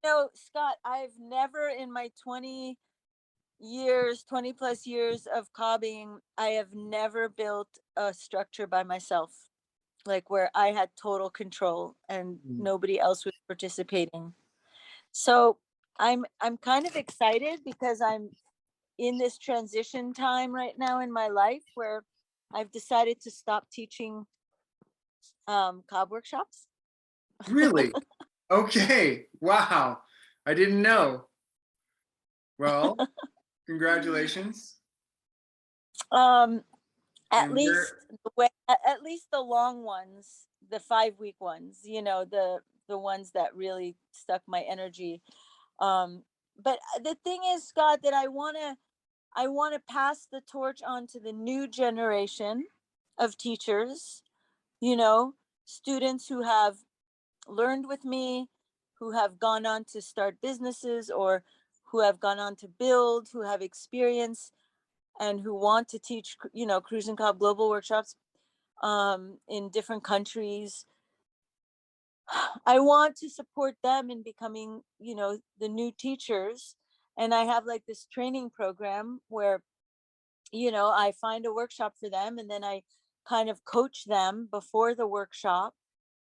no, Scott, I've never in my 20 plus years of cobbing, I have never built a structure by myself, like where I had total control and Mm. nobody else was participating. So I'm kind of excited because I'm in this transition time right now in my life where I've decided to stop teaching cob workshops. Really? Okay. Wow. I didn't know. Well, congratulations. um at And least you're at least the long ones, the 5 week ones, the ones that really stuck my energy. But the thing is, Scott, that I want to pass the torch on to the new generation of teachers, you know students who have learned with me, who have gone on to start businesses, or who have gone on to build, who have experience and who want to teach, Cruise and Cobb global workshops in different countries. I want to support them in becoming, the new teachers. And I have like this training program where, I find a workshop for them, and then I kind of coach them before the workshop,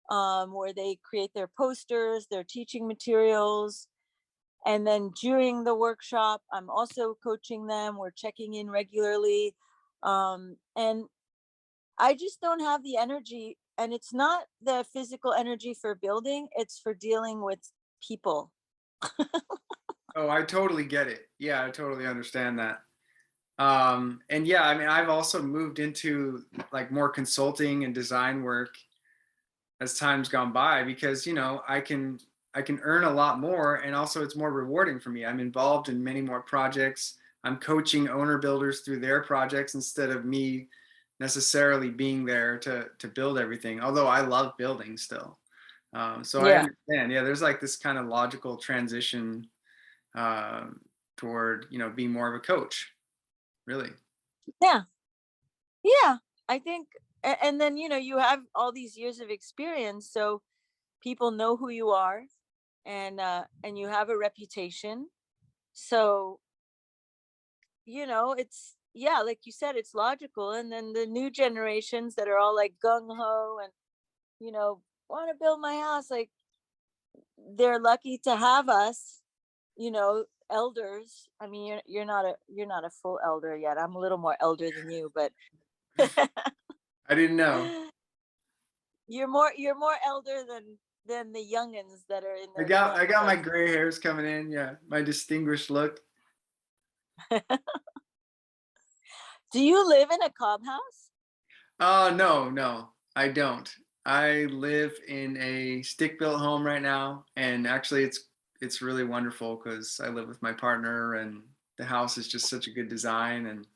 where they create their posters, their teaching materials, And then during the workshop, I'm also coaching them. We're checking in regularly. And I just don't have the energy. And it's not the physical energy for building, it's for dealing with people. Oh, I totally get it. Yeah, I totally understand that. And yeah, I mean, I've also moved into like more consulting and design work as time's gone by because, you know, I can earn a lot more, and also it's more rewarding for me. I'm involved in many more projects. I'm coaching owner builders through their projects instead of me necessarily being there to build everything, although I love building still. So I Yeah. understand. Yeah, there's like this kind of logical transition um, toward, you know, being more of a coach, really. Yeah. Yeah. I think, and then, you have all these years of experience. So people know who you are, and you have a reputation. So, it's, yeah, like you said, it's logical. And then the new generations that are all like gung ho and, want to build my house, like they're lucky to have us, elders. I mean, you're not a full elder yet. I'm a little more elder than you, but I didn't know. you're more elder than the youngins that are in I their got I 20s, got I my gray hairs coming in. Yeah, my distinguished look. think. Do you live in a cob house? No, no, I don't. I live in a stick-built home right now, and actually, it's really wonderful because I live with my partner, and the house is just such a good design, and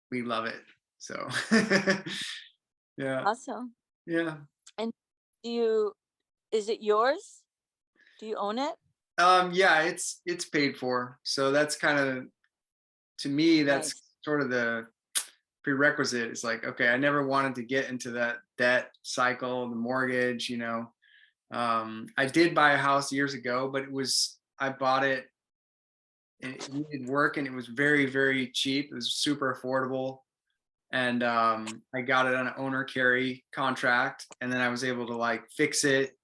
we love it. So, yeah, Awesome. yeah. And do you is it yours? Do you own it? Yeah, it's paid for. So that's kind of, to me, that's Nice. sort of the prerequisite. It's like, okay, I never wanted to get into that debt cycle, the mortgage, you know. I did buy a house years ago, but I bought it and it needed work, and it was very, very cheap. It was super affordable. And I got it on an owner carry contract, and then I was able to like fix it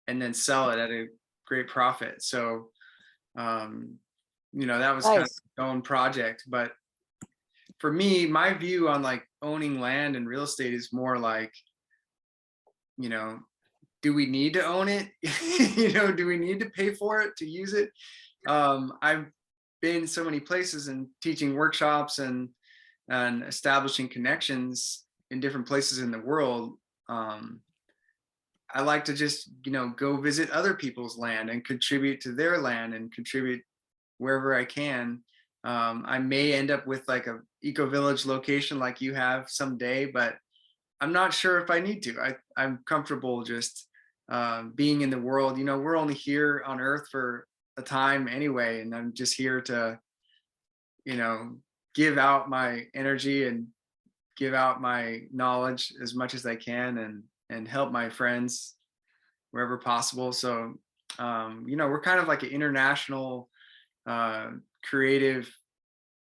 and then sell it at a great profit. So, um, you know, that was kind of Nice. its own project. But for me, my view on like owning land and real estate is more like, you know, do we need to own it? You know, do we need to pay for it to use it? I've been so many places and teaching workshops and establishing connections in different places in the world. Um, I like to just, you know, go visit other people's land and contribute to their land and contribute wherever I can. I may end up with like a eco village location like you have someday, but I'm not sure if I need to. I'm comfortable just being in the world. You know, we're only here on Earth for a time anyway, and I'm just here to, you know, give out my energy and give out my knowledge as much as I can, and help my friends wherever possible. So, you know, we're kind of like an international uh, creative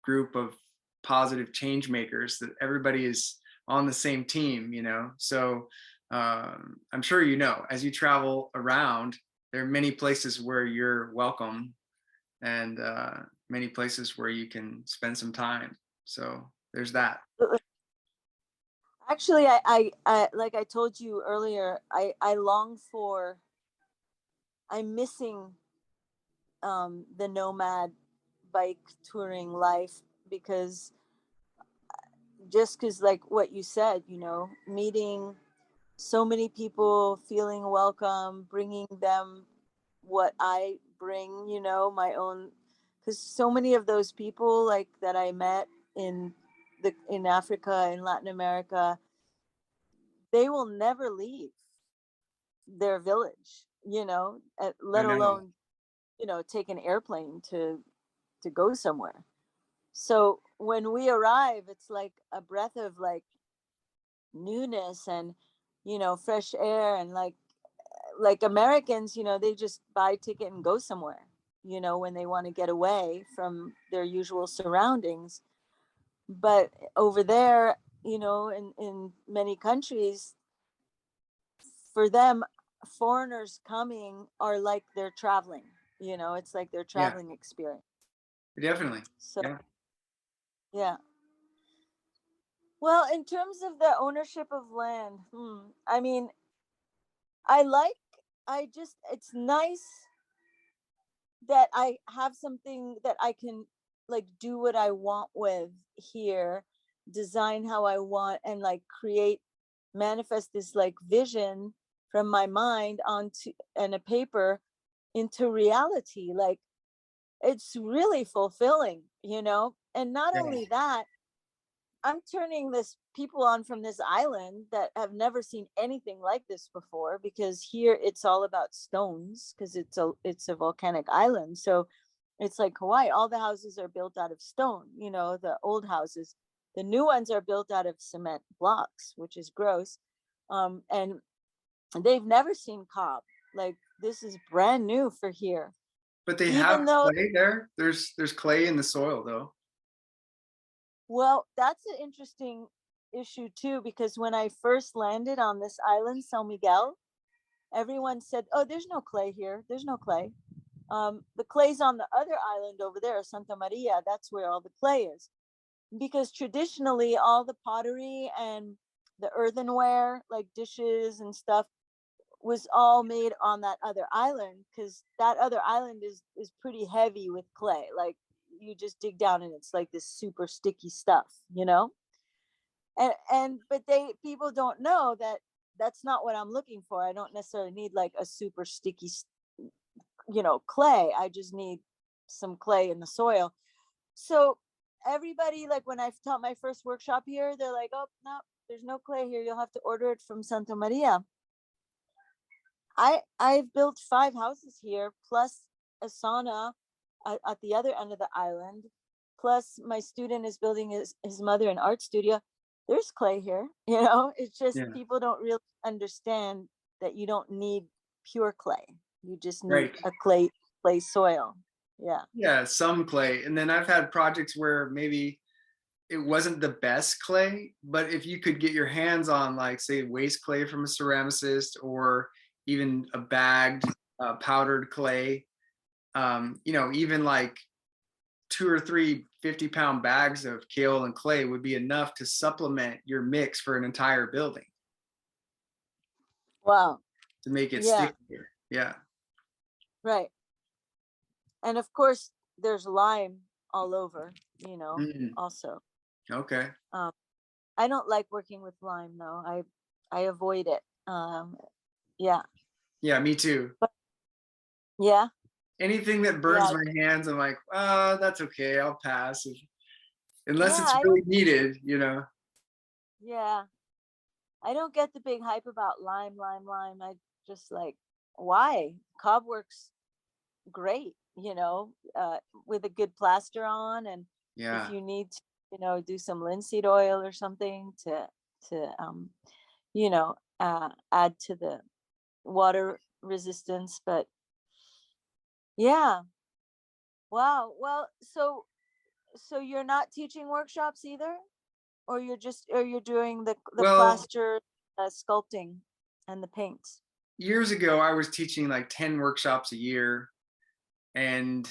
group of positive change makers that everybody is on the same team, you know. So I'm sure, you know, as you travel around, there are many places where you're welcome, and many places where you can spend some time. So there's that. Actually, I like I told you earlier, I long for. I'm missing the nomad bike touring life because like what you said, meeting so many people, feeling welcome, bringing them what I bring, my own, because so many of those people like that I met in in Africa, in Latin America, they will never leave their village, I let know. alone, take an airplane to go somewhere. So when we arrive, it's like a breath of like newness and, fresh air. And like Americans, they just buy a ticket and go somewhere, when they want to get away from their usual surroundings. But over there, in many countries, for them, foreigners coming are like they're traveling. You know, it's like their Yeah, traveling experience. definitely. So Yeah. yeah. Well, in terms of the ownership of land, I mean, I like, it's nice that I have something that I can like do what I want with here, design how I want, and like create, manifest this like vision from my mind onto and a paper into reality. Like it's really fulfilling, you know? And not Yeah. only that, I'm turning this people on from this island that have never seen anything like this before, because here it's all about stones, because it's a volcanic island. So it's like Hawaii, all the houses are built out of stone, you know, the old houses. The new ones are built out of cement blocks, which is gross. And they've never seen cob. Like this is brand new for here. But they have Even though, clay there. There's clay in the soil though. well, that's an interesting issue too, because when I first landed on this island, San Miguel, everyone said, "Oh, there's no clay here. There's no clay. The clay's on the other island over there, Santa Maria. That's where all the clay is." Because traditionally, all the pottery and the earthenware, like dishes and stuff, was all made on that other island, because that other island is pretty heavy with clay. Like you just dig down and it's like this super sticky stuff, you know. And but they people don't know that that's not what I'm looking for. I don't necessarily need like a super sticky, you know, clay. I just need some clay in the soil. So everybody, like when I taught my first workshop here, they're like, "Oh no, there's no clay here. You'll have to order it from Santa Maria." I've built 5 houses here, plus a sauna at the other end of the island. Plus my student is building his mother an art studio. There's clay here, you know. It's just Yeah. people don't really understand that you don't need pure clay. You just need Right. a clay soil. Yeah. Yeah, some clay. And then I've had projects where maybe it wasn't the best clay, but if you could get your hands on, like, say, waste clay from a ceramicist, or even a bagged powdered clay, even like 2 or 3 50-pound bags of kale and clay would be enough to supplement your mix for an entire building Wow. to make it Yeah. stickier. Yeah. Right. And of course, there's lime all over, you know, Mm, also. okay. Um, I don't like working with lime though. I avoid it. Yeah. Yeah, me too. But yeah, Anything that yeah, burns my hands, I'm like, that's okay. I'll pass. Unless yeah. it's I really don't. needed. Yeah, I don't get the big hype about lime, lime, lime. I just like, why? Cob works great, you know, with a good plaster on, and if Yeah. you need to, you know, do some linseed oil or something to you know, add to the water resistance. But yeah, wow. Well, so you're not teaching workshops either, or you're doing the Well, plaster, sculpting and the paints. years ago, I was teaching like 10 workshops a year, and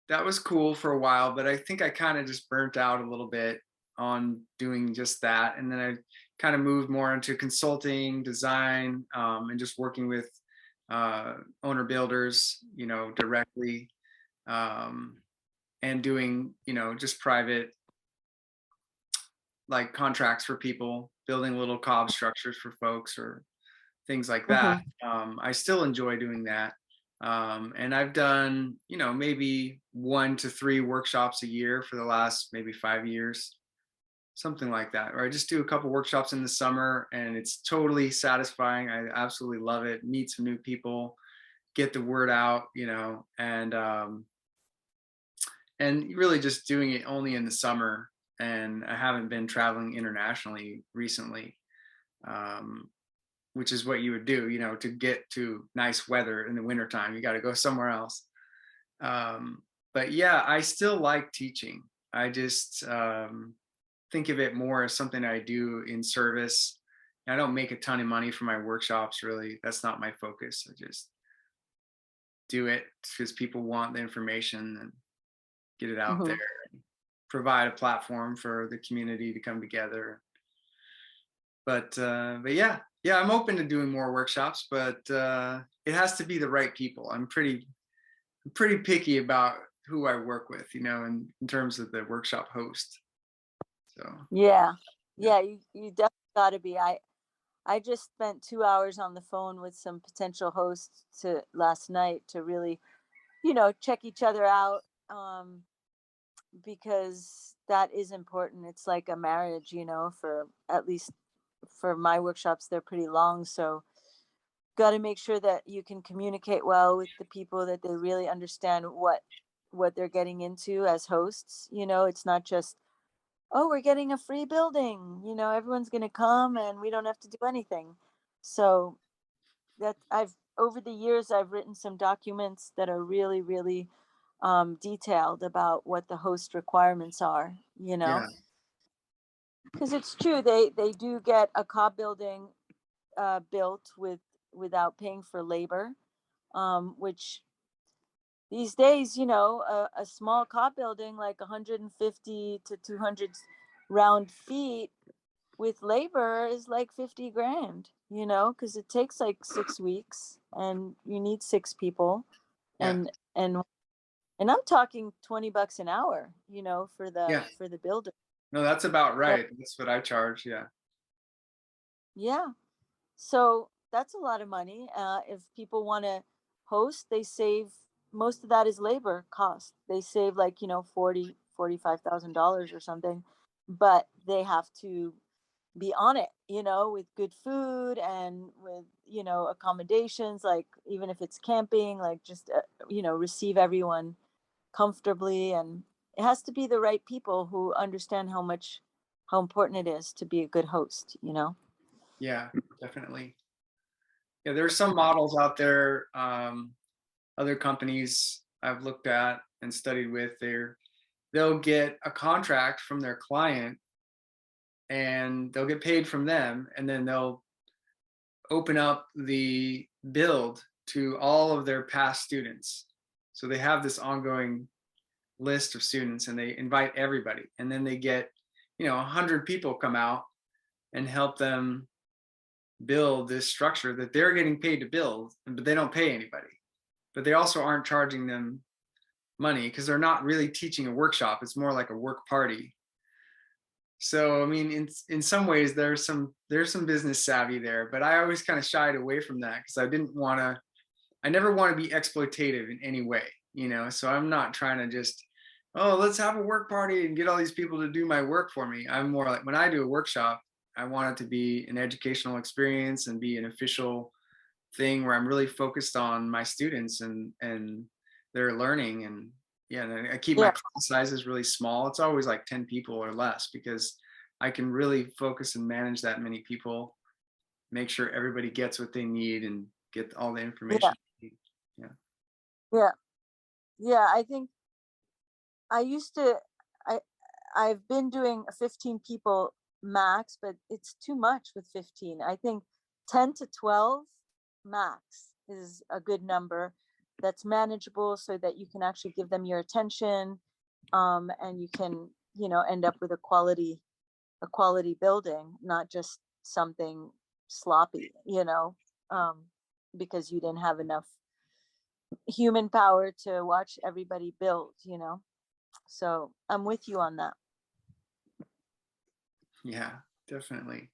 that was cool for a while, but I think I kind of just burnt out a little bit on doing just that. And then I kind of moved more into consulting, design, and just working with owner builders, directly, um, and doing, just private, like, contracts for people, building little cob structures for folks or things like that. Hmm. I still enjoy doing that. And I've done, maybe 1 to 3 workshops a year for the last maybe 5 years, something like that. Or I just do a couple workshops in the summer, and it's totally satisfying. I absolutely love it. Meet some new people, get the word out, and really just doing it only in the summer. And I haven't been traveling internationally recently. Um, which is what you would do, to get to nice weather in the wintertime. You got to go somewhere else. But yeah, I still like teaching. I just think of it more as something I do in service. I don't make a ton of money for my workshops, really. That's not my focus. I just do it because people want the information and get it out there, Mhm. provide a platform for the community to come together. But yeah, I'm open to doing more workshops, but it has to be the right people. I'm pretty picky about who I work with, in terms of the workshop host. So Yeah. yeah, Yeah, you definitely gotta be. I just spent 2 hours on the phone with some potential hosts to last night to really, check each other out. Because that is important. It's like a marriage, for at least for my workshops, they're pretty long. So got to make sure that you can communicate well with the people, that they really understand what they're getting into as hosts. It's not just, oh, we're getting a free building, everyone's going to come and we don't have to do anything. So that I've over the years I've written some documents that are really, really detailed about what the host requirements are, yeah, because it's true, they do get a cob building built without paying for labor, which these days, a small cob building like 150 to 200 round feet with labor is like 50 grand, because it takes like 6 weeks and you need 6 people, yeah, and and I'm talking $20 an hour, yeah. for the builder. No, that's about So right. That's what I charge. Yeah, yeah, so that's a lot of money. If people want to host, they save, most of that is labor cost. They save like, 45,000 or something, but they have to be on it, with good food and with, accommodations, like even if it's camping, like just, receive everyone comfortably. And it has to be the right people who understand how important it is to be a good host. yeah, definitely. Yeah, there are some models out there. Other companies I've looked at and studied with, they'll get a contract from their client and they'll get paid from them, and then they'll open up the build to all of their past students. So they have this ongoing list of students and they invite everybody, and then they get 100 people come out and help them build this structure that they're getting paid to build, but they don't pay anybody. But they also aren't charging them money because they're not really teaching a workshop. It's more like a work party. So I mean, in some ways, there's some business savvy there, but I always kind of shied away from that because I never want to be exploitative in any way, So I'm not trying to just, oh, let's have a work party and get all these people to do my work for me. I'm more like, when I do a workshop, I want it to be an educational experience and be an official thing where I'm really focused on my students and their learning. And yeah, and I keep my Yeah, class sizes really small. It's always like 10 people or less because I can really focus and manage that many people, make sure everybody gets what they need and get all the yeah, information they need. Yeah. yeah, yeah. I think I used to, I, I've been doing a 15 people max, but it's too much with 15. I think 10 to 12 max is a good number that's manageable so that you can actually give them your attention, and you can, end up with a quality building, not just something sloppy, um, because you didn't have enough human power to watch everybody build. So I'm with you on that. Yeah, definitely.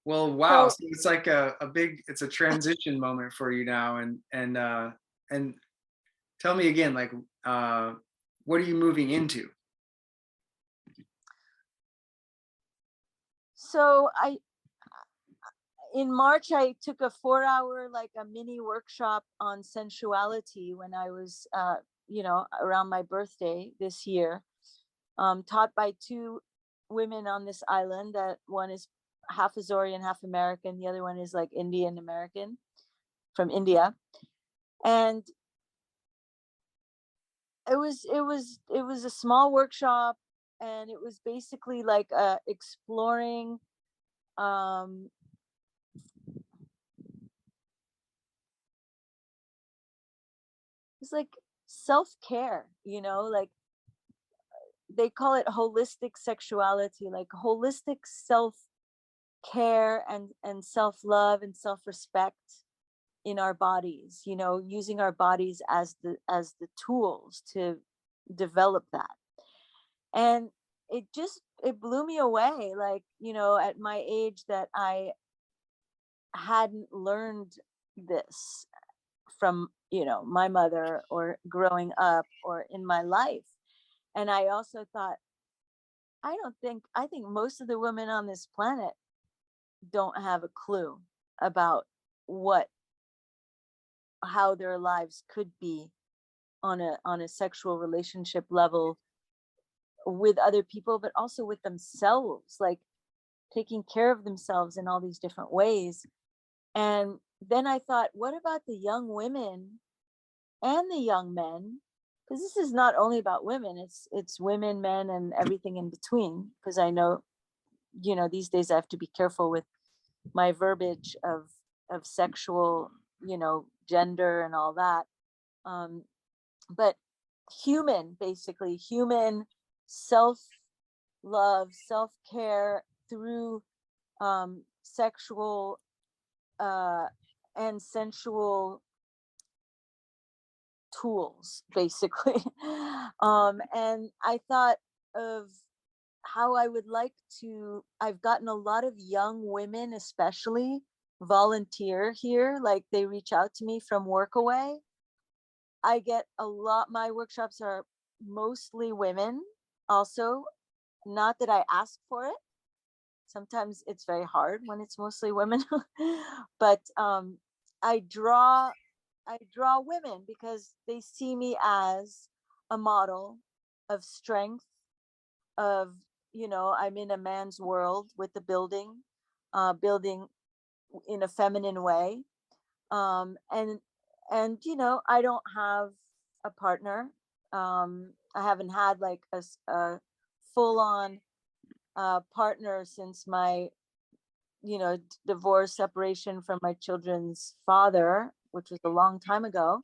Well, wow. So So it's like it's a transition moment for you now. And tell me again, like, what are you moving into? so I in March I took a 4 hour, like a mini workshop on sensuality when I was around my birthday this year, taught by two women on this island. That one is half Azorian, half American. The other one is like Indian American from India. And it was a small workshop, and it was basically like exploring, um it's like self-care, you know, like they call it holistic sexuality, like holistic self-care and self-love and self-respect in our bodies, you know, using our bodies as the tools to develop that. And it blew me away, like, you know, at my age, that I hadn't learned this from, you know, my mother or growing up or in my life. And I also thought, I think most of the women on this planet don't have a clue about what how their lives could be on a sexual relationship level with other people, but also with themselves, like taking care of themselves in all these different ways. And then I thought, what about the young women and the young men? Because this is not only about women, it's women, men, and everything in between. Because I know, you know, these days I have to be careful with my verbiage of sexual, you know, gender and all that. But human, basically human self love, self care through sexual uh, and sensual tools, basically. And I thought of how I would like to. I've gotten a lot of young women, especially, volunteer here. Like they reach out to me from work away. I get a lot. My workshops are mostly women, also. Not that I ask for it. Sometimes it's very hard when it's mostly women, but I draw I draw women because they see me as a model of strength, of, you know, I'm in a man's world with the building in a feminine way. Um, and you know, I don't have a partner. I haven't had like a full on partner since my, you know, divorce, separation from my children's father, which was a long time ago.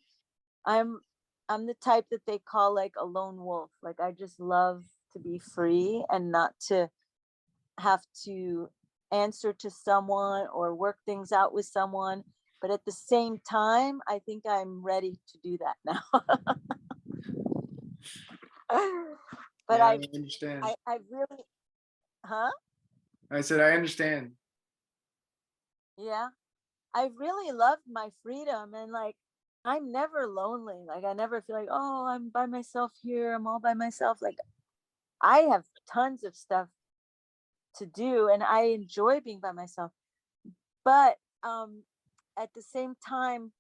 I'm I'm the type that they call like a lone wolf. Like I just love to be free and not to have to answer to someone or work things out with someone. But at the same time, I think I'm ready to do that now. But Yeah, I understand. I really, huh? I said I understand. Yeah. I really loved my freedom, and like I'm never lonely. Like I never feel like, oh, I'm by myself here. I'm all by myself. Like I have tons of stuff to do and I enjoy being by myself. But at the same time,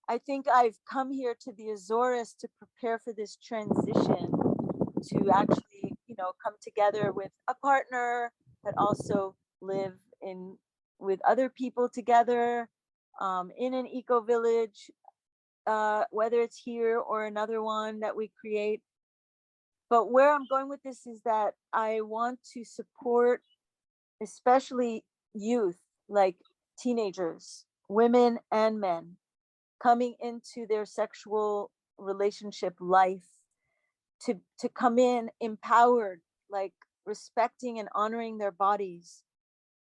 I think I've come here to the Azores to prepare for this transition, to actually, you know, come together with a partner, but also live in with other people together, in an eco village, whether it's here or another one that we create. But where I'm going with this is that I want to support, especially youth, like teenagers, women and men, coming into their sexual relationship life, to come in empowered, like respecting and honoring their bodies,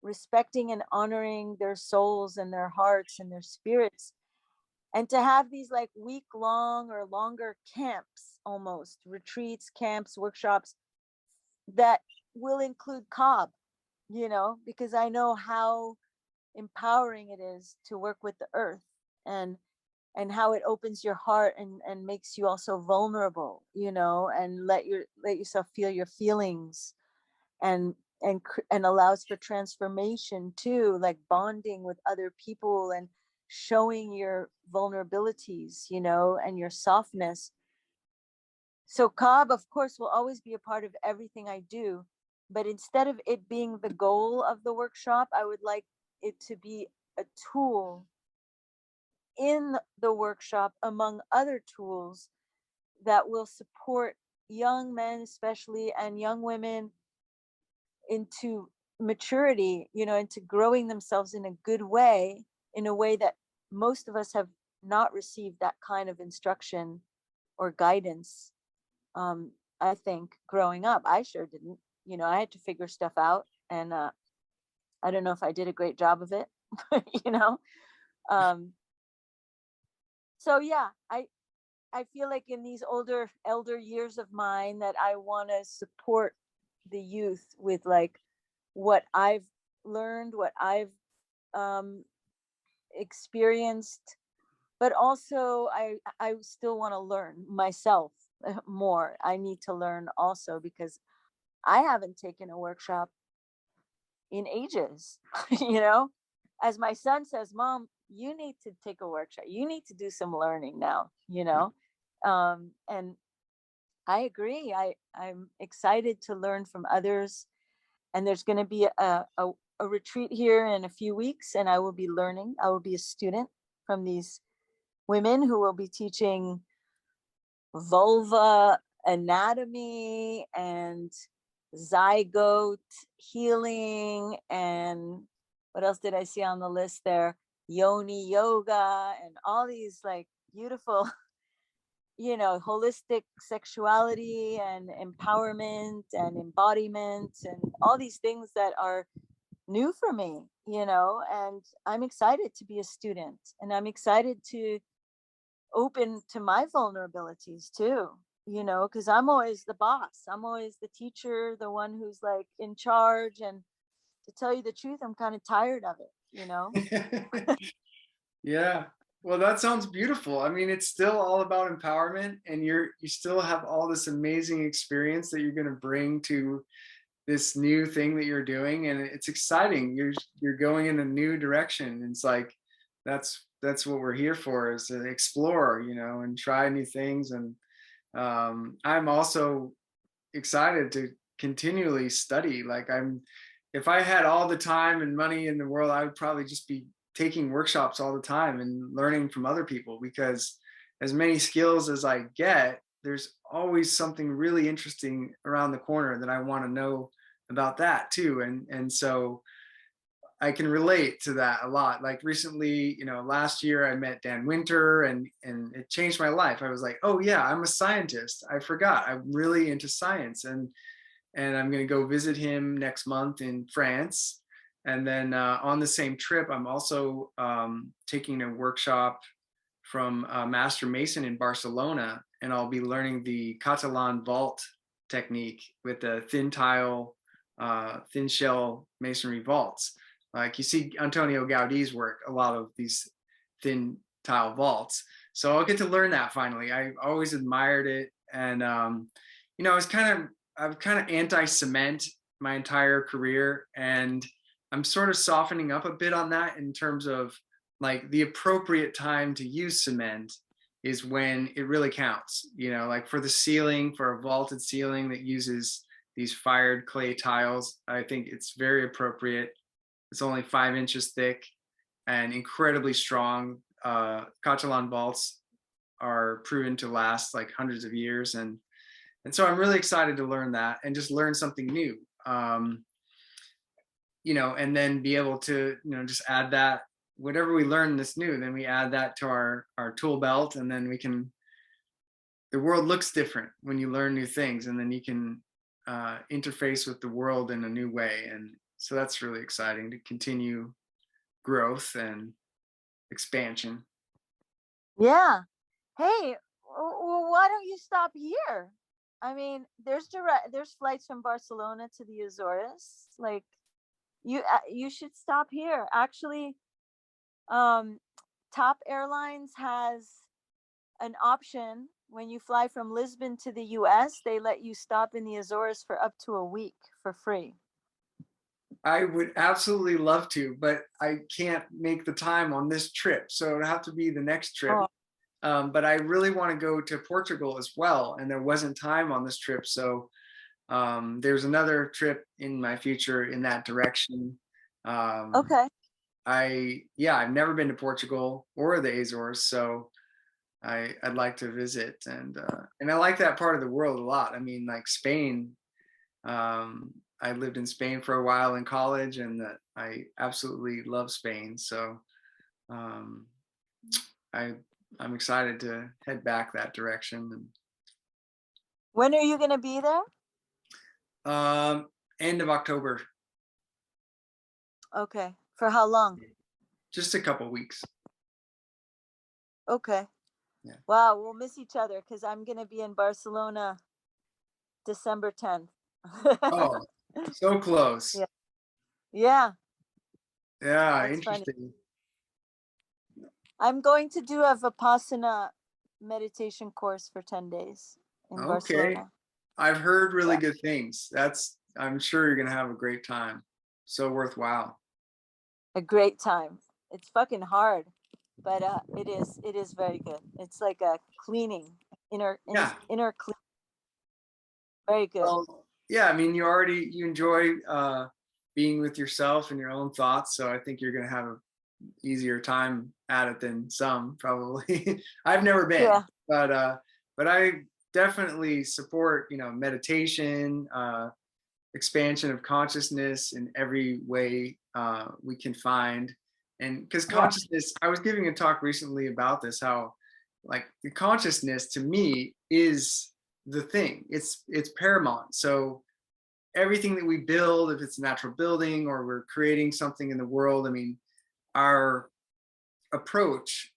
respecting and honoring their souls and their hearts and their spirits, and to have these like week long or longer camps, almost retreats, camps, workshops that will include cob, you know, because I know how empowering it is to work with the earth, and how it opens your heart and makes you also vulnerable, you know, and let yourself feel your feelings, and and allows for transformation too, like bonding with other people and showing your vulnerabilities, you know, and your softness. So cob, of course, will always be a part of everything I do, but instead of it being the goal of the workshop, I would like it to be a tool in the workshop among other tools that will support young men especially and young women into maturity, you know, into growing themselves in a good way, in a way that most of us have not received that kind of instruction or guidance. I think growing up, I sure didn't. I had to figure stuff out, and I don't know if I did a great job of it. you know. Um, so yeah, I feel like in these elder years of mine that I want to support the youth with like what I've learned, what I've um, experienced, but also I still want to learn myself more. I need to learn also because I haven't taken a workshop in ages. you know, as my son says, Mom, you need to take a workshop. You need to do some learning now. And I agree. I'm excited to learn from others. And there's going to be a retreat here in a few weeks, and I will be learning. I will be a student from these women who will be teaching vulva anatomy and zygote healing. And what else did I see on the list there? Yoni yoga and all these like beautiful holistic sexuality and empowerment and embodiment and all these things that are new for me, and I'm excited to be a student, and I'm excited to open to my vulnerabilities too, because I'm always the boss. I'm always the teacher, the one who's like in charge. And to tell you the truth, I'm kind of tired of it. Yeah. Well, that sounds beautiful. I mean, it's still all about empowerment, and you still have all this amazing experience that you're going to bring to this new thing that you're doing, and it's exciting. You're going in a new direction. It's like that's what we're here for, is to explore, and try new things. And I'm also excited to continually study. Like, if I had all the time and money in the world, I would probably just be taking workshops all the time and learning from other people, because as many skills as I get, there's always something really interesting around the corner that I want to know about that too. And so I can relate to that a lot. Like recently, last year I met Dan Winter, and it changed my life. I was like, oh yeah, I'm a scientist. I forgot. I'm really into science, and I'm going to go visit him next month in France. And then on the same trip, I'm also taking a workshop from a master mason in Barcelona, and I'll be learning the Catalan vault technique with the thin tile, thin shell masonry vaults. Like you see Antonio Gaudi's work, a lot of these thin tile vaults. So I'll get to learn that finally. I always admired it, and it's I'm kind of anti-cement my entire career, and I'm sort of softening up a bit on that, in terms of like the appropriate time to use cement is when it really counts, like for the ceiling, for a vaulted ceiling that uses these fired clay tiles. I think it's very appropriate. It's only 5 inches thick and incredibly strong. Catalan vaults are proven to last like hundreds of years. And so I'm really excited to learn that and just learn something new. And then be able to, just add that, whatever we learn that's new, then we add that to our tool belt, and then the world looks different when you learn new things, and then you can interface with the world in a new way. And so that's really exciting, to continue growth and expansion. Yeah. Hey, why don't you stop here? I mean, there's flights from Barcelona to the Azores. Like, you should stop here. Actually, Top Airlines has an option. When you fly from Lisbon to the US, they let you stop in the Azores for up to a week for free. I would absolutely love to, but I can't make the time on this trip, so it'd have to be the next trip. But I really want to go to Portugal as well, and there wasn't time on this trip, so there's another trip in my future in that direction. Okay. I've never been to Portugal or the Azores, so I'd like to visit, and I like that part of the world a lot. I mean, like Spain. I lived in Spain for a while in college, and I absolutely love Spain. So I I'm excited to head back that direction. When are you going to be there? End of October. Okay. For how long? Just a couple weeks. Okay. Yeah. Wow, we'll miss each other because I'm going to be in Barcelona December 10th. Oh, so close. Yeah. Yeah, Yeah, that's funny. interesting. I'm going to do a Vipassana meditation course for 10 days in Okay. Barcelona. I've heard really Yeah. good things. I'm sure you're gonna have a great time. So worthwhile. A great time. It's fucking hard, but it is very good. It's like a cleaning, Yeah. inner clean. Very good. Well, yeah, I mean, you enjoy being with yourself and your own thoughts, so I think you're gonna have an easier time at it than some probably. I've never been, Yeah. but I definitely support, meditation, expansion of consciousness in every way we can find. And because Yeah. consciousness, I was giving a talk recently about this, how like the consciousness to me is the thing. It's paramount. So everything that we build, if it's a natural building or we're creating something in the world, I mean, our approach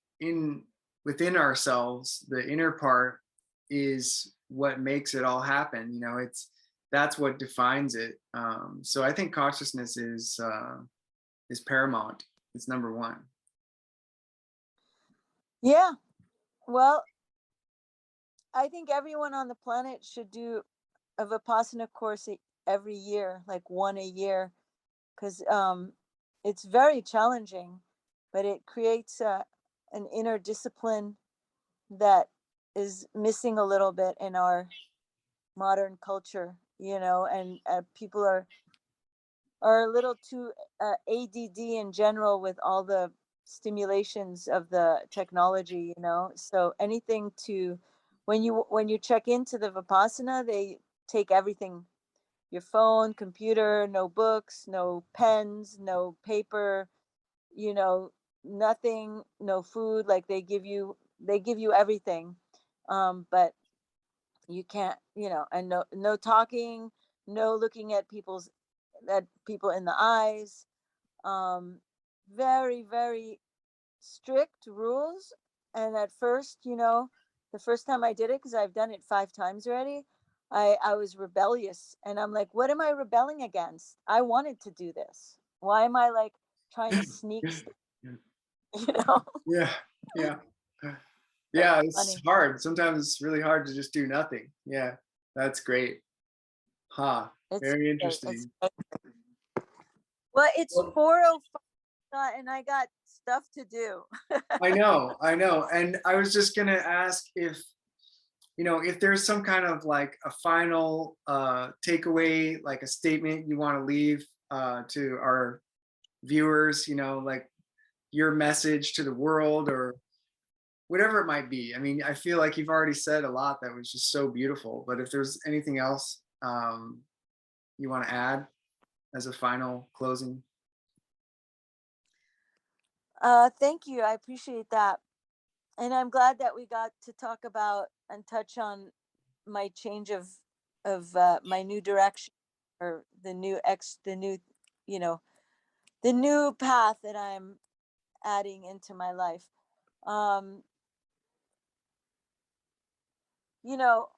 within ourselves, the inner part, is what makes it all happen. That's what defines it. So I think consciousness is paramount. It's number one. Yeah. Well, I think everyone on the planet should do a Vipassana course every year, like one a year, because it's very challenging, but it creates an inner discipline that is missing a little bit in our modern culture, and people are a little too ADD in general with all the stimulations of the technology. So anything to when you check into the Vipassana, they take everything, your phone, computer, no books, no pens, no paper, you know, nothing, no food. Like they give you everything. But you can't, and no talking, no looking at people in the eyes. um Very, very strict rules. And at first, the first time I did it, because I've done it 5 times already, I was rebellious, and I'm like, what am I rebelling against? I wanted to do this. Why am I like trying to sneak stuff, you know? Yeah, yeah, That's yeah. It's funny. hard. Sometimes it's really hard to just do nothing. Yeah, that's great. Huh. It's Very great. It's interesting. great. Well, it's Well, 4:05, and I got stuff to do. I know. And I was just gonna ask if there's some kind of like a final takeaway, like a statement you want to leave to our viewers, like your message to the world or whatever it might be. I mean, I feel like you've already said a lot that was just so beautiful, but if there's anything else you want to add as a final closing. Thank you. I appreciate that. And I'm glad that we got to talk about and touch on my change of my new direction, or you know the new path that I'm adding into my life. um you know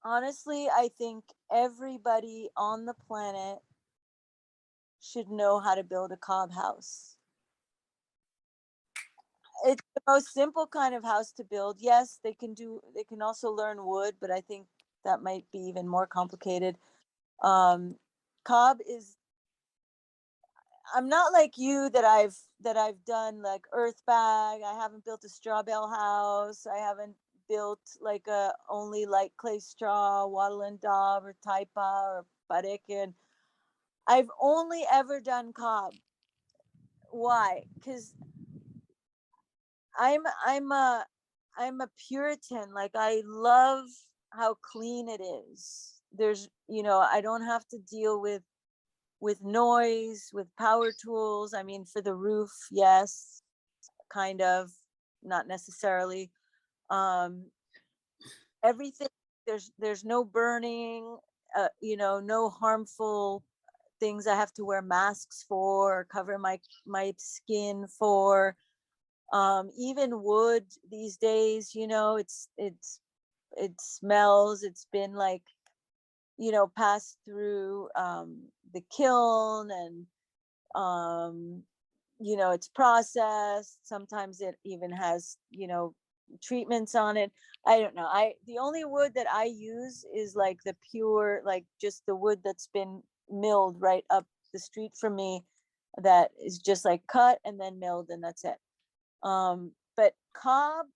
Honestly, I think everybody on the planet should know how to build a cob house. It's the most simple kind of house to build. Yes, they can also learn wood, but I think that might be even more complicated. um Cob is, I'm not like you, that I've done like earth bag. I haven't built a straw bale house. I haven't built like a only like clay straw, wattle and daub or taipa or parekin. I've only ever done cob. Why? Because I'm a Puritan. Like, I love how clean it is. I don't have to deal with noise, with power tools. I mean, for the roof, yes, kind of. not necessarily. Everything, there's no burning, no harmful things I have to wear masks for, or cover my skin for. Even wood these days, it smells. It's been like, passed through the kiln, and it's processed. Sometimes it even has, treatments on it. I don't know. The only wood that I use is like the pure, like just the wood that's been milled right up the street from me, that is just like cut and then milled, and that's it. But cob,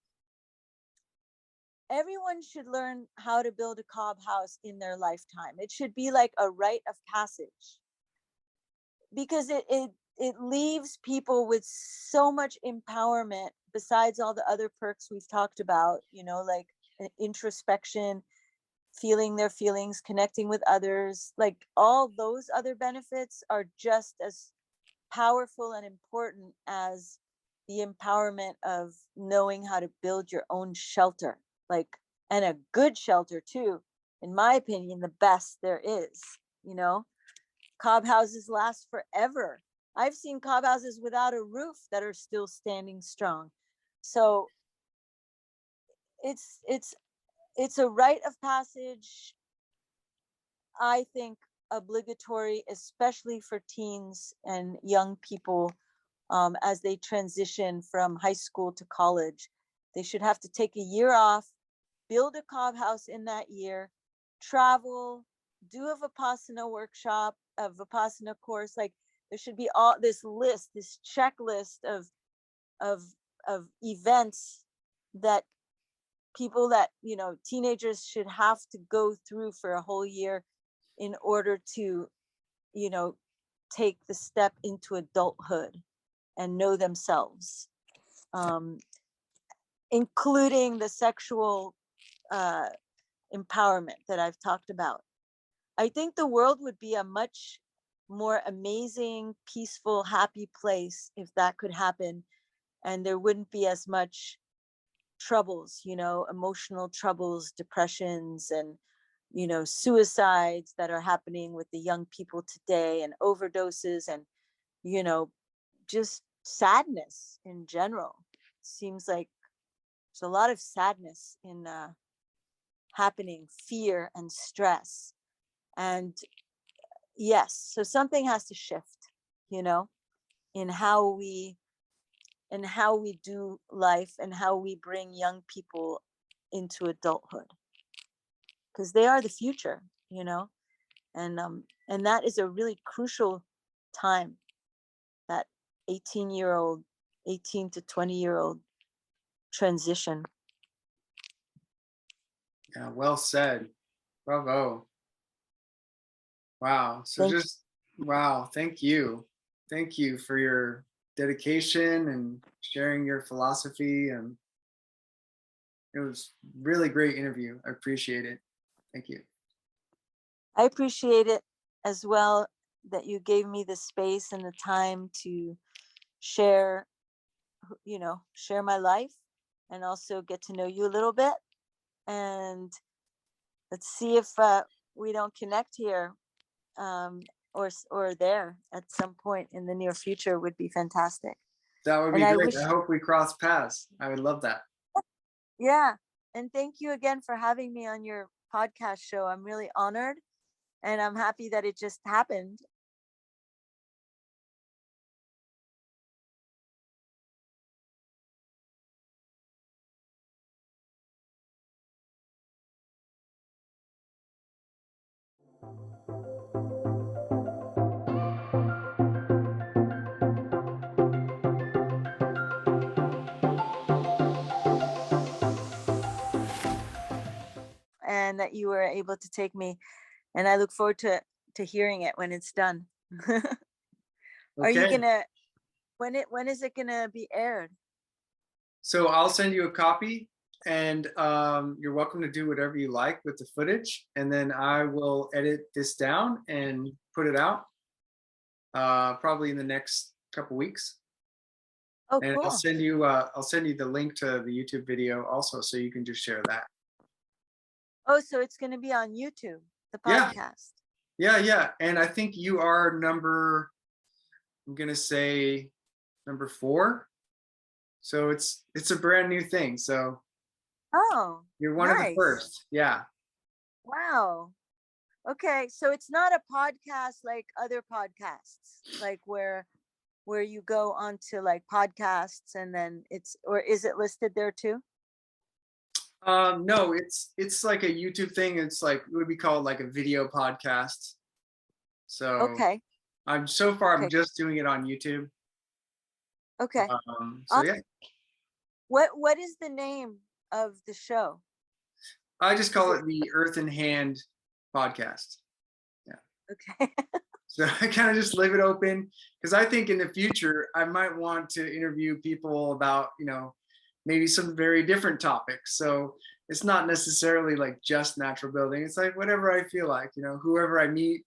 everyone should learn how to build a cob house in their lifetime. It should be like a rite of passage, because it leaves people with so much empowerment, besides all the other perks we've talked about, like introspection, feeling their feelings, connecting with others. Like all those other benefits are just as powerful and important as the empowerment of knowing how to build your own shelter, like, and a good shelter too. In my opinion, the best there is. Cob houses last forever. I've seen cob houses without a roof that are still standing strong. So it's a rite of passage, I think, obligatory, especially for teens and young people, as they transition from high school to college. They should have to take a year off, build a cob house in that year, travel, do a Vipassana workshop, a Vipassana course. Like, there should be all this list, this checklist of events that people, that teenagers should have to go through for a whole year in order to take the step into adulthood and know themselves, including the sexual empowerment that I've talked about. I think the world would be a much more amazing, peaceful, happy place if that could happen, and there wouldn't be as much troubles, emotional troubles, depressions, and suicides that are happening with the young people today, and overdoses, and just sadness in general. Seems like there's a lot of sadness in happening, fear and stress. And yes, so something has to shift, in how we do life, and how we bring young people into adulthood, because they are the future, and that is a really crucial time, that 18 to 20-year-old transition. Yeah, well said. Bravo. Wow. So wow. Thank you. Thank you for your dedication and sharing your philosophy. And it was really great interview. I appreciate it. Thank you. I appreciate it as well, that you gave me the space and the time to share my life, and also get to know you a little bit. And let's see if we don't connect here, or there at some point in the near future. Would be fantastic. That would be And great. I hope we cross paths. I would love that. Yeah. And thank you again for having me on your podcast show. I'm really honored, and I'm happy that it just happened. And that you were able to take me, and I look forward to hearing it when it's done. Are you Okay. gonna, when is it gonna be aired? So I'll send you a copy, and you're welcome to do whatever you like with the footage. And then I will edit this down and put it out probably in the next couple weeks. Oh, And cool. I'll send you the link to the YouTube video also, so you can just share that. Oh, so it's going to be on YouTube, the Yeah, podcast. yeah. And I think you are number, I'm gonna say number 4. So it's a brand new thing. So Oh, you're one of the nice. first. Yeah. Wow. Okay, so it's not a podcast like other podcasts, like where you go onto like podcasts and then it's, or is it listed there too? No, it's like a YouTube thing. It's like, it would be called like a video podcast. So Okay. I'm so far I'm Okay. just doing it on YouTube. Okay. So yeah, What is the name of the show? I just Is call it it the Earth in Hand podcast. Yeah. okay? So I kind of just leave it open, because I think in the future I might want to interview people about, maybe some very different topics. So it's not necessarily like just natural building. It's like whatever I feel like, whoever I meet.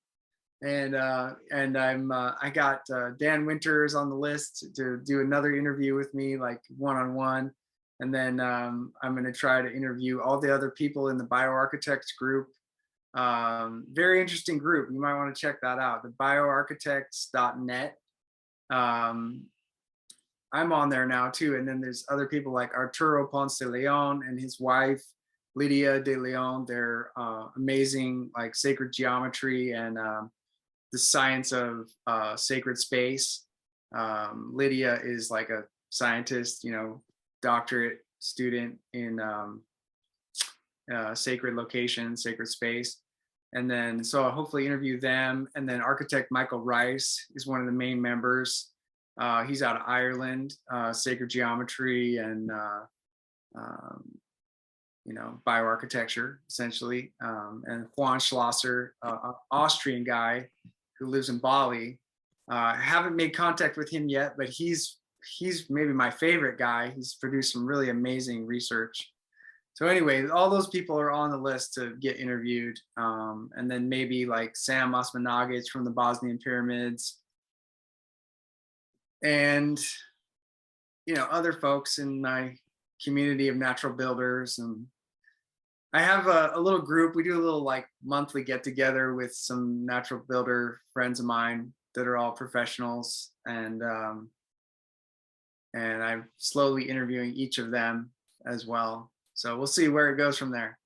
And I got Dan Winters on the list to do another interview with me, like one-on-one. And then I'm going to try to interview all the other people in the bioarchitects group. Very interesting group. You might want to check that out, the bioarchitects.net. I'm on there now too. And then there's other people like Arturo Ponce de Leon and his wife, Lydia de Leon. They're amazing, like sacred geometry and the science of sacred space. Lydia is like a scientist, doctorate student in sacred location, sacred space. And then, so I'll hopefully interview them. And then architect Michael Rice is one of the main members. He's out of Ireland, sacred geometry and, bioarchitecture, essentially. And Juan Schlosser, Austrian guy who lives in Bali. Haven't made contact with him yet, but he's maybe my favorite guy. He's produced some really amazing research. So anyway, all those people are on the list to get interviewed. And then maybe like Sam Osmanagic from the Bosnian pyramids. And, other folks in my community of natural builders. And I have a little group. We do a little like monthly get together with some natural builder friends of mine that are all professionals. And I'm slowly interviewing each of them as well. So we'll see where it goes from there.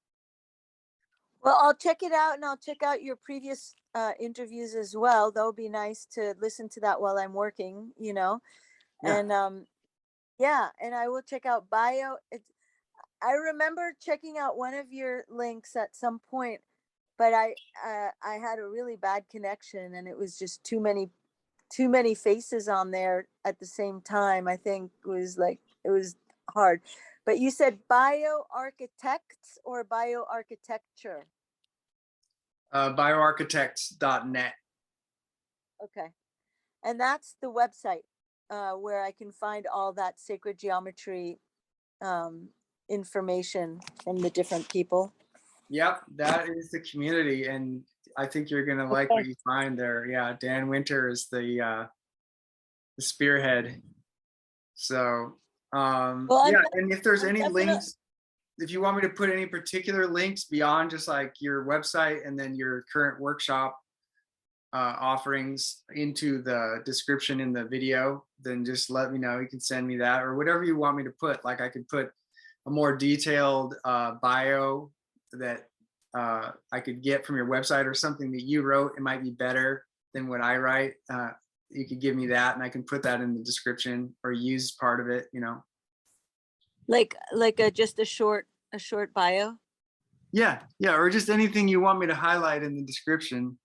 Well, I'll check it out, and I'll check out your previous interviews as well. That'll be nice to listen to that while I'm working, Yeah. And yeah, and I will check out bio. I remember checking out one of your links at some point, but I had a really bad connection, and it was just too many faces on there at the same time. I think it was hard. But you said bioarchitects or bioarchitecture? Bioarchitects.net. Okay. And that's the website where I can find all that sacred geometry information from the different people. Yep, that is the community, and I think you're gonna like what you find there. Yeah, Dan Winter is the spearhead. So Well, yeah, and if there's I'm any definitely, links, if you want me to put any particular links beyond just like your website and then your current workshop offerings into the description in the video, then just let me know. You can send me that, or whatever you want me to put. Like I could put a more detailed bio that I could get from your website, or something that you wrote. It might be better than what I write. You could give me that, and I can put that in the description or use part of it. like just a short bio. Yeah, or just anything you want me to highlight in the description.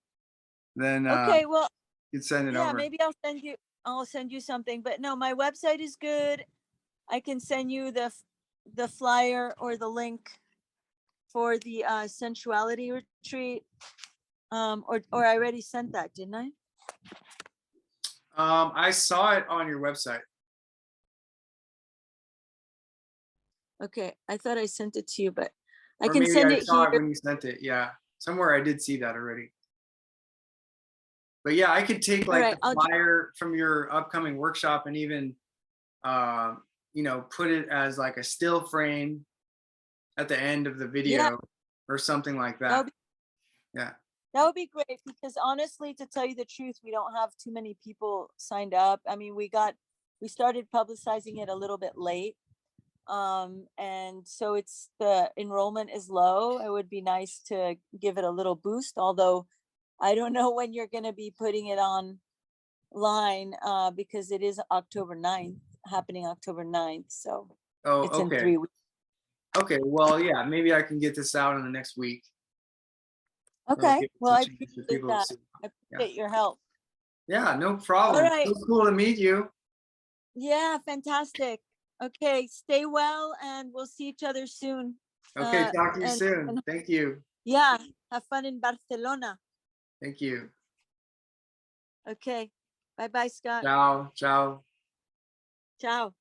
Then Okay, well, you can send it yeah, over. maybe I'll send you something. But no, my website is good. I can send you the flyer or the link for the sensuality retreat. Or I already sent that, didn't I? I saw it on your website. Okay, I thought I sent it to you, but I Or can maybe send I it saw here. it when you sent it. Yeah, somewhere I did see that already. But yeah, I could take like right, the flyer from your upcoming workshop and even put it as like a still frame at the end of the Yeah, video or something like that that. would be, Yeah. that would be great, because honestly, to tell you the truth, we don't have too many people signed up. I mean, we started publicizing it a little bit late. And so the enrollment is low. It would be nice to give it a little boost, although I don't know when you're going to be putting it online, because it is happening October 9th. So Oh, it's in okay. 3 weeks. Okay. Well, yeah, maybe I can get this out in the next week. That'll Okay. give Well, us a I chance for appreciate people to that. see. I Yeah. appreciate your help. Yeah, no All problem. right. So cool to meet you. Yeah, fantastic. Okay, stay well, and we'll see each other soon. Okay, talk to you And soon. Thank you. yeah, have fun in Barcelona. Thank you. Okay. Bye-bye, Scott. Ciao. Ciao. Ciao.